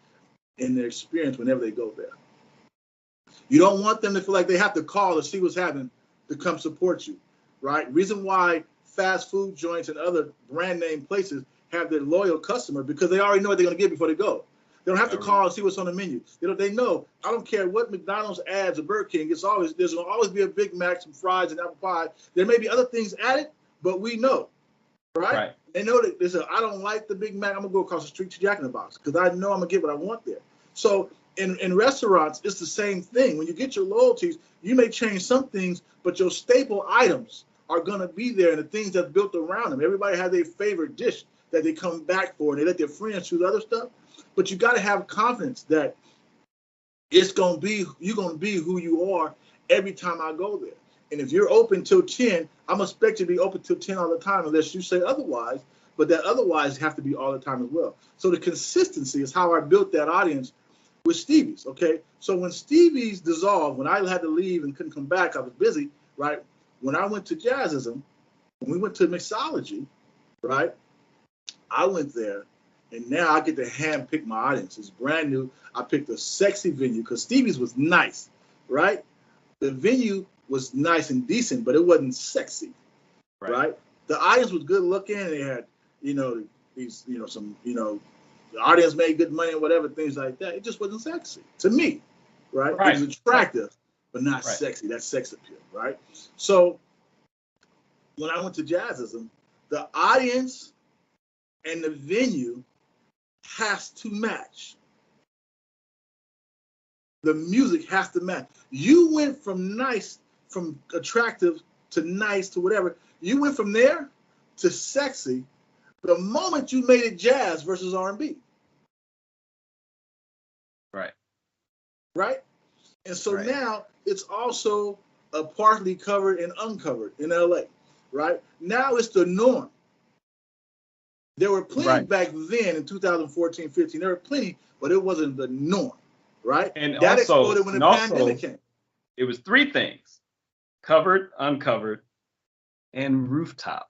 in their experience whenever they go there. You don't want them to feel like they have to call to see what's happening to come support you, right? Reason why fast food joints and other brand name places have their loyal customer, because they already know what they're going to get before they go. They don't have to call and see what's on the menu. They know. I don't care what McDonald's adds or Burger King. There's going to always be a Big Mac, some fries, and apple pie. There may be other things added, but we know, right? They know that they say, I don't like the Big Mac. I'm gonna go across the street to Jack in the Box because I know I'm gonna get what I want there. So in restaurants, it's the same thing. When you get your loyalties, you may change some things, but your staple items are gonna be there, and the things that's built around them. Everybody has their favorite dish that they come back for, and they let their friends choose other stuff. But you got to have confidence that you're gonna be who you are every time I go there. And if you're open till 10, I'm expect you to be open till 10 all the time, unless you say otherwise. But that otherwise have to be all the time as well. So the consistency is how I built that audience with Stevie's. Okay, so when Stevie's dissolved, when I had to leave and couldn't come back, I was busy. Right, when I went to Jazzism, when we went to mixology, right, I went there. And now I get to handpick my audience. It's brand new. I picked a sexy venue because Stevie's was nice, right? The venue was nice and decent, but it wasn't sexy, right? The audience was good looking. And they had, the audience made good money and whatever, things like that. It just wasn't sexy to me, right? It was attractive, but not sexy. That's sex appeal, right? So when I went to Jazzism, the audience and the venue has to match. The music has to match. You went from attractive to nice to whatever. You went from there to sexy the moment you made it jazz versus R&B. Right? And so now it's also a partly covered and uncovered in LA, right? Now it's the norm. There were plenty back then in 2014, 15. There were plenty, but it wasn't the norm, right? And that also, exploded when the pandemic came. It was 3 things: covered, uncovered, and rooftop.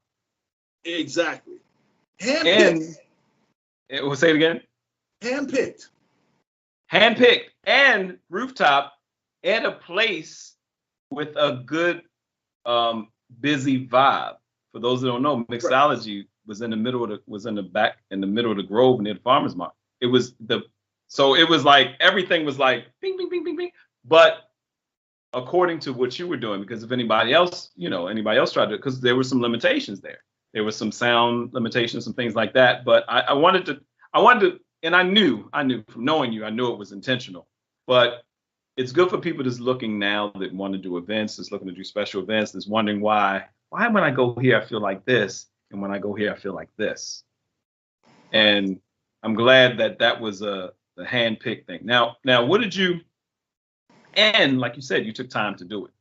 Exactly. Handpicked. And we'll say it again. Handpicked. Handpicked and rooftop and a place with a good busy vibe. For those that don't know, mixology was in the middle of the middle of the Grove near the farmers market. It was like everything was like bing bing bing bing bing. But according to what you were doing, because if anybody else tried to, because there were some limitations there. There was some sound limitations, some things like that. But I wanted to, and I knew from knowing you, I knew it was intentional. But it's good for people that's looking now that want to do events, that's looking to do special events, that's wondering why when I go here I feel like this, and when I go here I feel like this. And I'm glad that was the hand-picked thing. Now, what did you? And like you said, you took time to do it.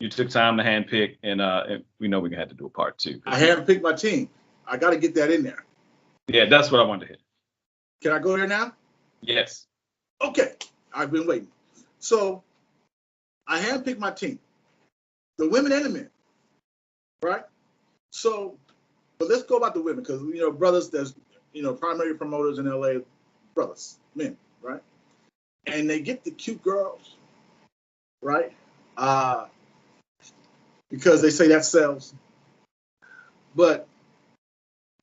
You took time to handpick, and we know we had to do a part 2. I handpicked my team. I got to get that in there. Yeah, that's what I wanted to hit. Can I go there now? Yes. Okay. I've been waiting. So I handpicked my team, the women and the men, right? So, but let's go about the women, because brothers, there's primary promoters in LA, brothers, men, right? And they get the cute girls, right? Because they say that sells. But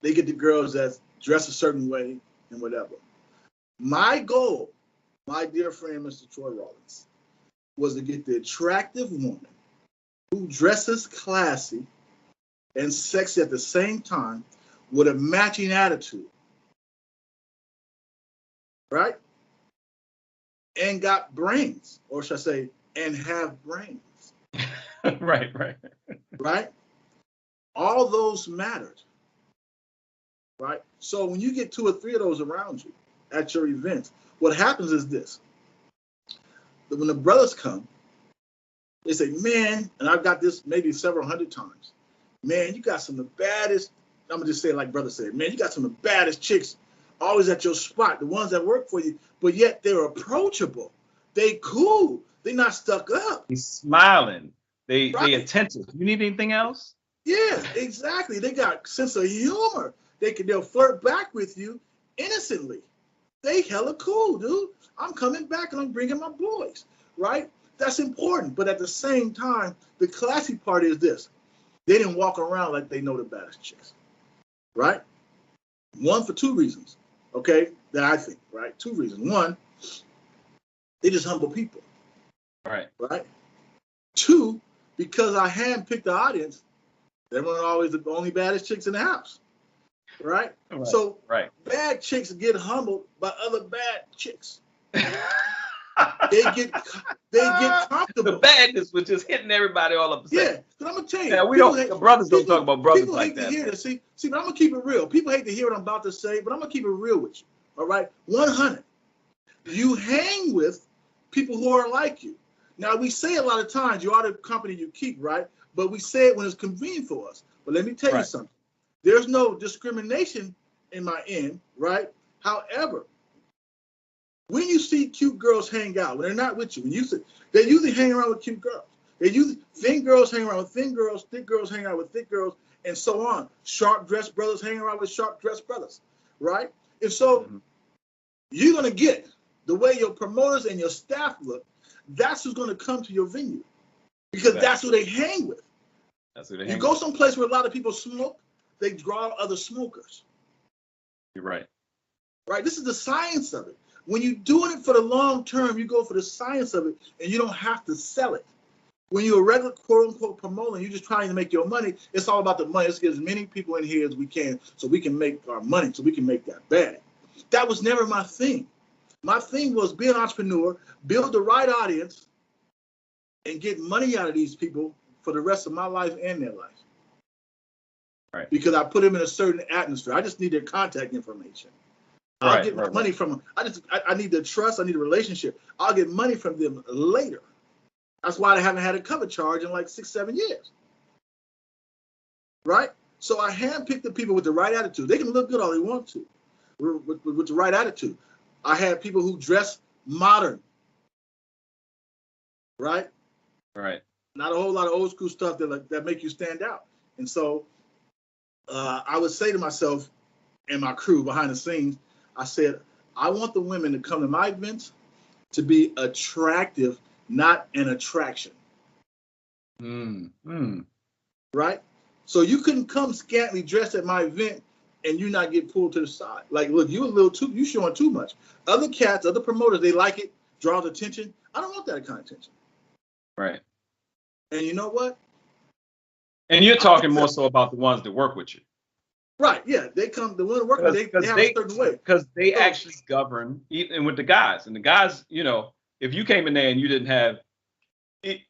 they get the girls that dress a certain way and whatever. My goal, my dear friend, Mr. Troy Rawlings, was to get the attractive woman who dresses classy and sexy at the same time with a matching attitude, right? And got brains, or should I say, and have brains. Right. Right? All those mattered, right? So when you get 2 or 3 of those around you at your events, what happens is this. When the brothers come, they say, man, and I've got this maybe several hundred times, man, you got some of the baddest, I'm going to just say it like brother said, man, you got some of the baddest chicks always at your spot, the ones that work for you, but yet they're approachable. They cool. They're not stuck up. He's smiling. They attentive. You need anything else? Yeah, exactly. They got sense of humor. They'll flirt back with you innocently. They hella cool, dude. I'm coming back and I'm bringing my boys, right? That's important. But at the same time, the classy part is this. They didn't walk around like they know the baddest chicks, right? One, for 2 reasons, okay, that I think, right? 2 reasons. One, they just humble people. Right. 2, because I handpicked the audience, they weren't always the only baddest chicks in the house. Right? So bad chicks get humbled by other bad chicks. They get comfortable. The badness was just hitting everybody all up the same. Yeah, but I'm gonna tell you. Yeah, brothers don't talk about brothers like that. People hate to hear this. See, but I'm gonna keep it real. People hate to hear what I'm about to say, but I'm gonna keep it real with you. All right? 100. You hang with people who are like you. Now, we say a lot of times, you are the company you keep, right? But we say it when it's convenient for us. But let me tell you something. There's no discrimination in my end, right? However, when you see cute girls hang out, when they're not with you, they usually hang around with cute girls. Thin girls hang around with thin girls, thick girls hang out with thick girls, and so on. Sharp-dressed brothers hang around with sharp-dressed brothers, right? And so you're going to get the way your promoters and your staff look. That's who's going to come to your venue, because that's who they hang with. You go someplace where a lot of people smoke, they draw other smokers. You're right. Right? This is the science of it. When you're doing it for the long term, you go for the science of it, and you don't have to sell it. When you're a regular quote-unquote promoter, you're just trying to make your money, it's all about the money. Let's get as many people in here as we can so we can make our money, so we can make that bag. That was never my thing. My thing was be an entrepreneur, build the right audience, and get money out of these people for the rest of my life and their life. Right. Because I put them in a certain atmosphere. I just need their contact information. I'll get money from them. I need their trust. I need a relationship. I'll get money from them later. That's why I haven't had a cover charge in like 6-7 years. Right? So I handpicked the people with the right attitude. They can look good all they want to with the right attitude. I had people who dress modern. Right? Right. Not a whole lot of old school stuff that make you stand out. And so I would say to myself, and my crew behind the scenes, I said, I want the women to come to my events to be attractive, not an attraction. Right? So you couldn't come scantily dressed at my event and you not get pulled to the side. Like, look, you showing too much. Other cats, other promoters, they like it, draws attention. I don't want that kind of attention. Right. And you know what? And you're talking more so about the ones that work with you. Right, yeah. They come, the one working, they have a certain way. Because they actually govern, even with the guys. And the guys, you know, if you came in there and you didn't have it,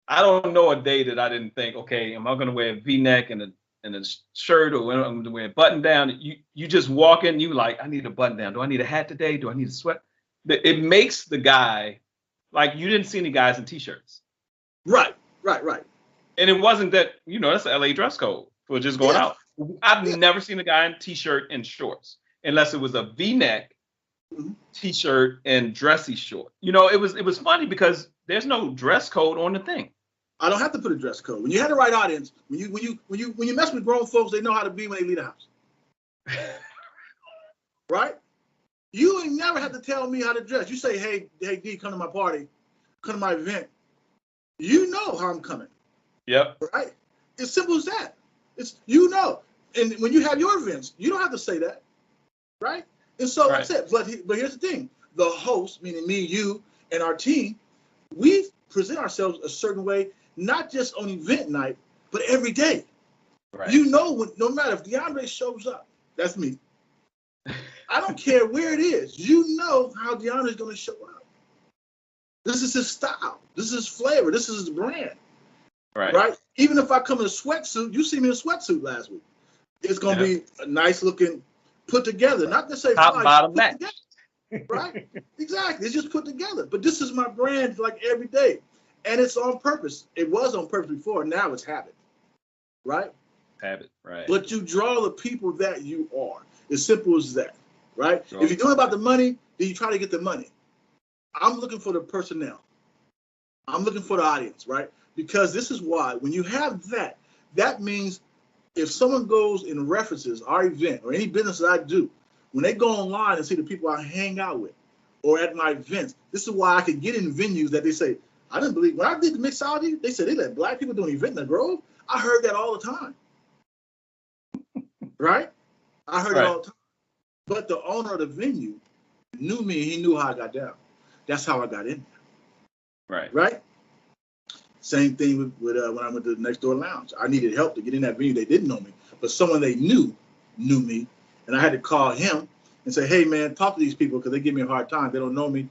I don't know a day that I didn't think, okay, am I going to wear a V-neck and a shirt, or am I going to wear a button down? You just walk in, you like, I need a button down. Do I need a hat today? Do I need a sweat? It makes the guy, like, you didn't see any guys in T-shirts. Right. And it wasn't that, you know, that's the LA dress code for just going out. I've never seen a guy in T-shirt and shorts, unless it was a V-neck T-shirt and dressy short. You know, it was funny because there's no dress code on the thing. I don't have to put a dress code. When you have the right audience, when you mess with grown folks, they know how to be when they leave the house. Right? You ain't never have to tell me how to dress. You say, hey, D, come to my party, come to my event. You know how I'm coming. Yep. Right? It's simple as that. It's, you know. And when you have your events, you don't have to say that. Right? And so that's it. But here's the thing. The host, meaning me, you, and our team, we present ourselves a certain way, not just on event night, but every day. Right. You know, no matter if DeAndre shows up, that's me. I don't care where it is. You know how DeAndre's going to show up. This is his style. This is his flavor. This is his brand. Right? Even if I come in a sweatsuit, you see me in a sweatsuit last week. It's going to be a nice looking, put together. Not to say top, bottom, match. Right? Exactly. It's just put together. But this is my brand like every day. And it's on purpose. It was on purpose before. Now it's habit. Right? Habit, right. But you draw the people that you are. As simple as that. Right? If you're doing about the money, then you try to get the money. I'm looking for the personnel. I'm looking for the audience, right? Because this is why, when you have that, that means if someone goes and references our event or any business that I do, when they go online and see the people I hang out with or at my events, this is why I can get in venues that they say, I didn't believe, when I did the mixology, they said they let black people do an event in the Grove. I heard that all the time. Right? I heard it all the time. But the owner of the venue knew me and he knew how I got down. That's how I got in there. Right? Same thing with when I went to the Next Door Lounge. I needed help to get in that venue. They didn't know me, but someone they knew me, and I had to call him and say, "Hey, man, talk to these people because they give me a hard time. They don't know me.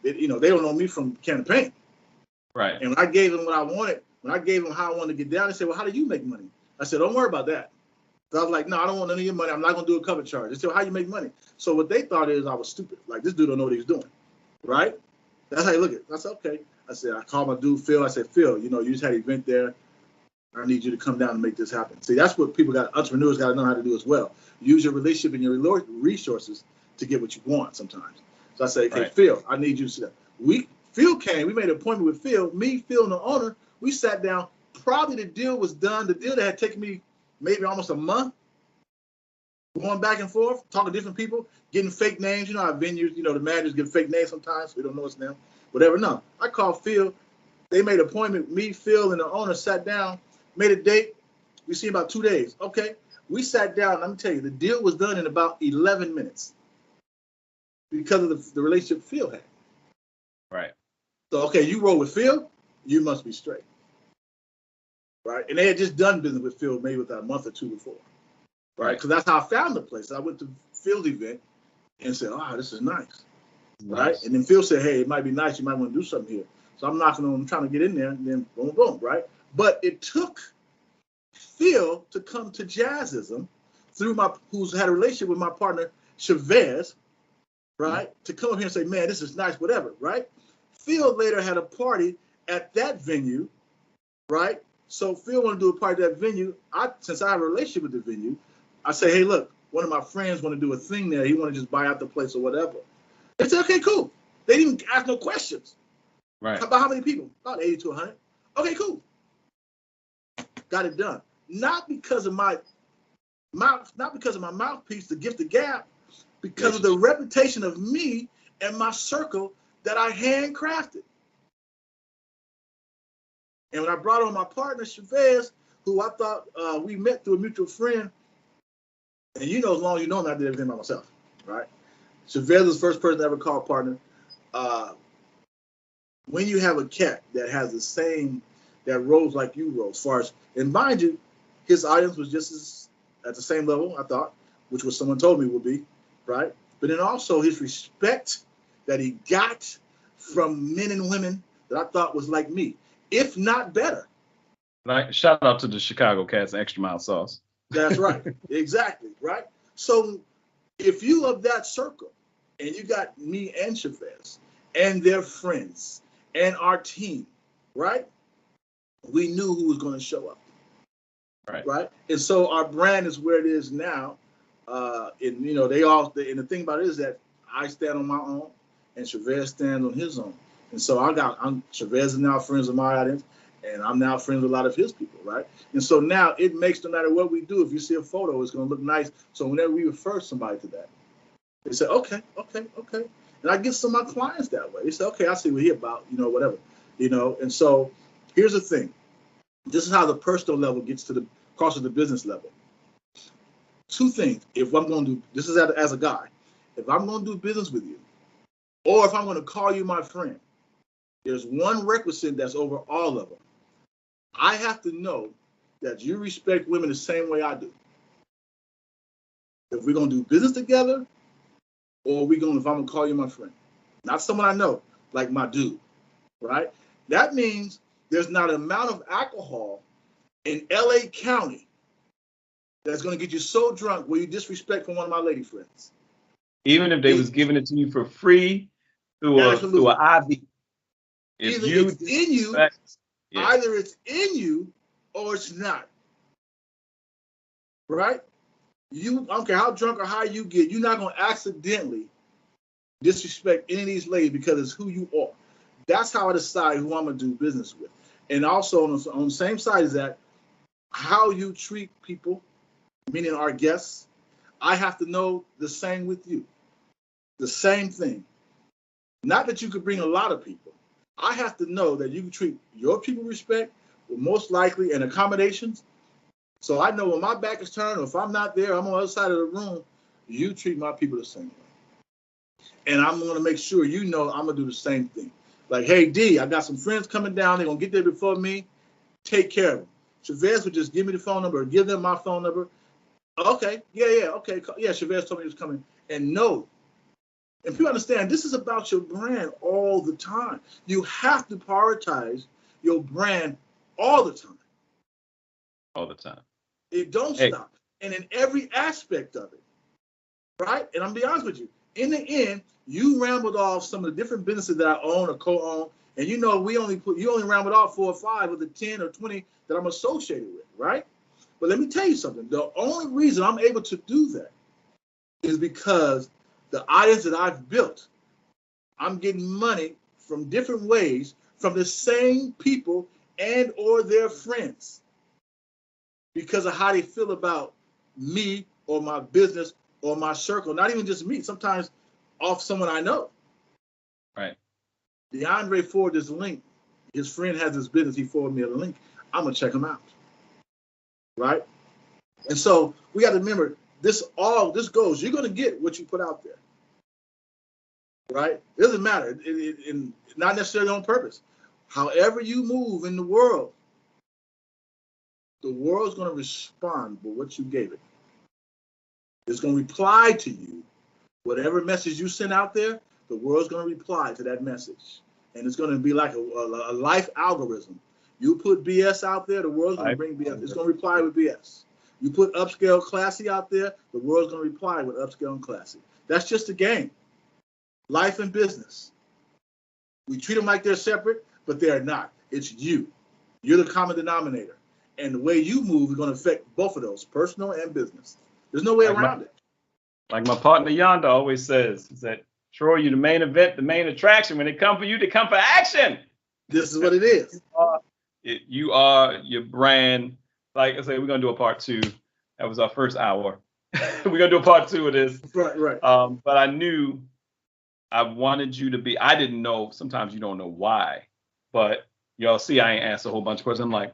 They don't know me from can of paint." Right. And when I gave them what I wanted, when I gave them how I wanted to get down, they said, "Well, how do you make money?" I said, "Don't worry about that." So I was like, "No, I don't want none of your money. I'm not going to do a cover charge." They said, "Well, how you make money?" So what they thought is I was stupid. Like, this dude don't know what he's doing. Right? That's how you look at it. I said, okay. I called my dude, Phil. I said, Phil, you just had an event there. I need you to come down and make this happen. See, that's what entrepreneurs got to know how to do as well. Use your relationship and your resources to get what you want sometimes. So I said, okay, Phil, I need you to sit down. Phil came. We made an appointment with Phil. Me, Phil, and the owner. We sat down. Probably the deal was done. The deal that had taken me maybe almost a month. Going back and forth, talking to different people, getting fake names. You know how venues, the managers get fake names sometimes. We don't know it's them. Whatever. No. I called Phil. They made an appointment. Me, Phil, and the owner sat down, made a date. We see about 2 days. Okay. We sat down. Let me tell you, the deal was done in about 11 minutes because of the relationship Phil had. Right. So, okay, you roll with Phil, you must be straight. Right. And they had just done business with Phil maybe with a month or two before. Right. Because that's how I found the place. I went to Phil's event and said, oh, this is nice. Right. And then Phil said, hey, it might be nice. You might want to do something here. So I'm knocking on, I'm trying to get in there, and then boom, boom. Right. But it took Phil to come to Jazzism through who's had a relationship with my partner, Chavez, right, to come up here and say, man, this is nice, whatever, right? Phil later had a party at that venue, right? So Phil wanted to do a party at that venue. Since I have a relationship with the venue, I say, hey, look, one of my friends want to do a thing there. He want to just buy out the place or whatever. They said, okay, cool. They didn't even ask no questions. Right. About how many people? About 80 to 100. Okay, cool. Got it done. Not because of my not because of my mouthpiece, the gift of gab, because of the reputation of me and my circle that I handcrafted. And when I brought on my partner, Chavez, who I thought we met through a mutual friend, and you know, as long as you know, I did everything by myself, right? Chavez was the first person I ever called partner. When you have a cat that has the same, that rolls like you roll, as far as, and mind you, his audience was just as, at the same level, I thought, which was someone told me would be, right? But then also his respect that he got from men and women that I thought was like me, if not better. Like, shout out to the Chicago Cats Extra Mile Sauce. That's right. Exactly, right? So if you of that circle, and you got me and Chavez and their friends and our team, right? We knew who was going to show up. Right. And so our brand is where it is now. And you know, and the thing about it is that I stand on my own and Chavez stands on his own. And so Chavez is now friends of my audience, and I'm now friends with a lot of his people, right? And so now it makes, no matter what we do, if you see a photo, it's going to look nice. So whenever we refer somebody to that, they say, okay. And I get some of my clients that way. They say, okay, I see what he about, you know, whatever, you know. And so here's the thing. This is how the personal level gets to the cross of the business level. Two things. If I'm going to do, this is as a guy, if I'm going to do business with you, or if I'm going to call you my friend, there's one requisite that's over all of them. I have to know that you respect women the same way I do. If we're going to do business together, or if I'm going to call you my friend, not someone I know, like my dude, right? That means there's not an amount of alcohol in LA County that's going to get you so drunk where you disrespect one of my lady friends. Even if they was giving it to you for free through an IV. Either it's in you, either it's in you or it's not. Right? I don't care how drunk or high you get, you're not going to accidentally disrespect any of these ladies because it's who you are. That's how I decide who I'm going to do business with. And also on the same side is that how you treat people, meaning our guests, I have to know the same with you. The same thing. Not that you could bring a lot of people. I have to know that you can treat your people with respect, well, most likely, and accommodations. So I know when my back is turned, or if I'm not there, I'm on the other side of the room, you treat my people the same way. And I'm going to make sure you know I'm going to do the same thing. Like, hey, D, I got some friends coming down. They're going to get there before me. Take care of them. Chavez would just give me the phone number, or give them my phone number. Okay, okay. Yeah, Chavez told me he was coming. And no. And people understand this is about your brand all the time. You have to prioritize your brand all the time. All the time. It don't stop. And in every aspect of it. Right? And I'm going to be honest with you. In the end, you rambled off some of the different businesses that I own or co-own. And you know, you only rambled off 4 or 5 of the 10 or 20 that I'm associated with, right? But let me tell you something. The only reason I'm able to do that is because the audience that I've built, I'm getting money from different ways from the same people and or their friends because of how they feel about me or my business or my circle. Not even just me, sometimes off someone I know. Right. DeAndre forwarded this link. His friend has this business. He forwarded me a link. I'm going to check him out. Right? And so we got to remember, this goes. You're going to get what you put out there. Right? It doesn't matter. Not necessarily on purpose. However you move in the world world's going to respond with what you gave it. It's going to reply to you. Whatever message you send out there, the world's going to reply to that message. And it's going to be like a life algorithm. You put BS out there, the world's going to bring BS. It's going to reply with BS. You put upscale classy out there, the world's going to reply with upscale and classy. That's just a game. Life and business. We treat them like they're separate, but they're not. It's you. You're the common denominator. And the way you move is going to affect both of those, personal and business. There's no way around it. Like my partner Yonda always says, is that, Troy, you're the main event, the main attraction. When they come for you, they come for action. This is what it is. You are your brand. Like I say, we're going to do a part 2 That was our first hour. We're gonna do a part 2 of this. Right. But I knew I wanted you to be. I didn't know. Sometimes you don't know why, but y'all see, I ain't asked a whole bunch of questions. I'm like,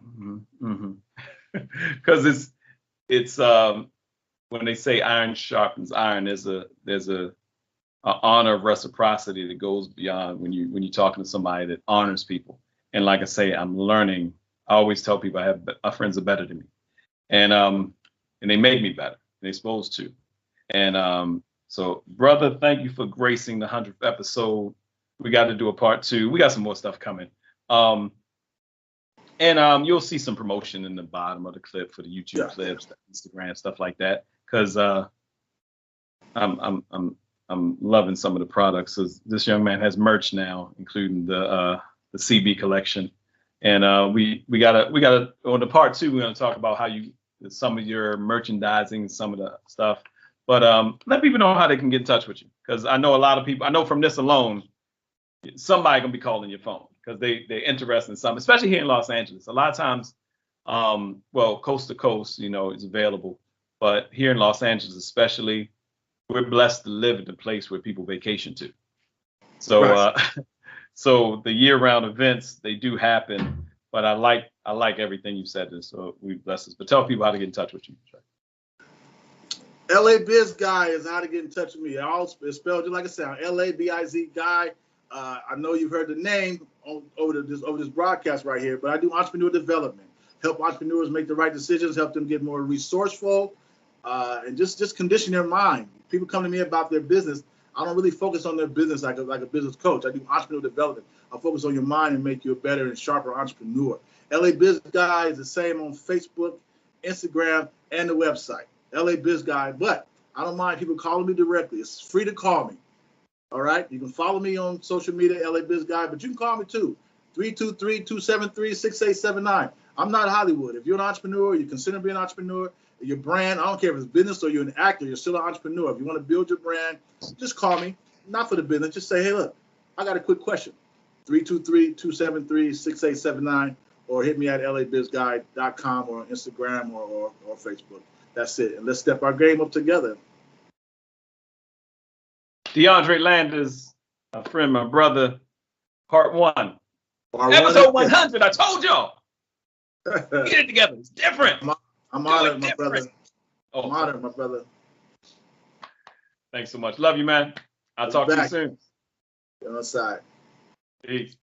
because it's when they say iron sharpens iron, there's a honor of reciprocity that goes beyond when you're talking to somebody that honors people. And like I say, I'm learning. I always tell people my friends are better than me, and they make me better. They're supposed to. And so, brother, thank you for gracing the 100th episode. We got to do a part 2. We got some more stuff coming. And you'll see some promotion in the bottom of the clip for the YouTube clips, the Instagram, stuff like that. Because I'm loving some of the products. So this young man has merch now, including the CB collection. And we gotta on the part 2, we're gonna talk about how some of your merchandising, some of the stuff. But let people know how they can get in touch with you, because I know a lot of people. I know from this alone, somebody gonna be calling your phone because they're interested in something, especially here in Los Angeles. A lot of times, coast to coast, it's available, but here in Los Angeles, especially, we're blessed to live in a place where people vacation to. So, right. So the year-round events, they do happen, but I like everything you said. So we bless us. But tell people how to get in touch with you. LA Biz Guy is how to get in touch with me. It's spelled just like it sounds. LABIZ Guy. I know you've heard the name over this broadcast right here, but I do entrepreneur development. Help entrepreneurs make the right decisions, help them get more resourceful, and just condition their mind. People come to me about their business. I don't really focus on their business like a business coach. I do entrepreneur development. I focus on your mind and make you a better and sharper entrepreneur. LA Biz Guy is the same on Facebook, Instagram, and the website. LA Biz Guy, but I don't mind people calling me directly. It's free to call me. All right. You can follow me on social media, LA Biz Guy, but you can call me too. 323-273-6879. I'm not Hollywood. If you're an entrepreneur, you consider being an entrepreneur, your brand, I don't care if it's business or you're an actor, you're still an entrepreneur. If you want to build your brand, just call me. Not for the business. Just say, hey, look, I got a quick question. 323-273-6879, or hit me at labizguy.com or on Instagram or Facebook. That's it. And let's step our game up together. DeAndre Landers, my friend, my brother, part 1. Episode 100, I told y'all. Get it together. It's different. I'm honored, my brother. I'm honored, my brother. Thanks so much. Love you, man. I'll talk to you soon. On the side. Peace.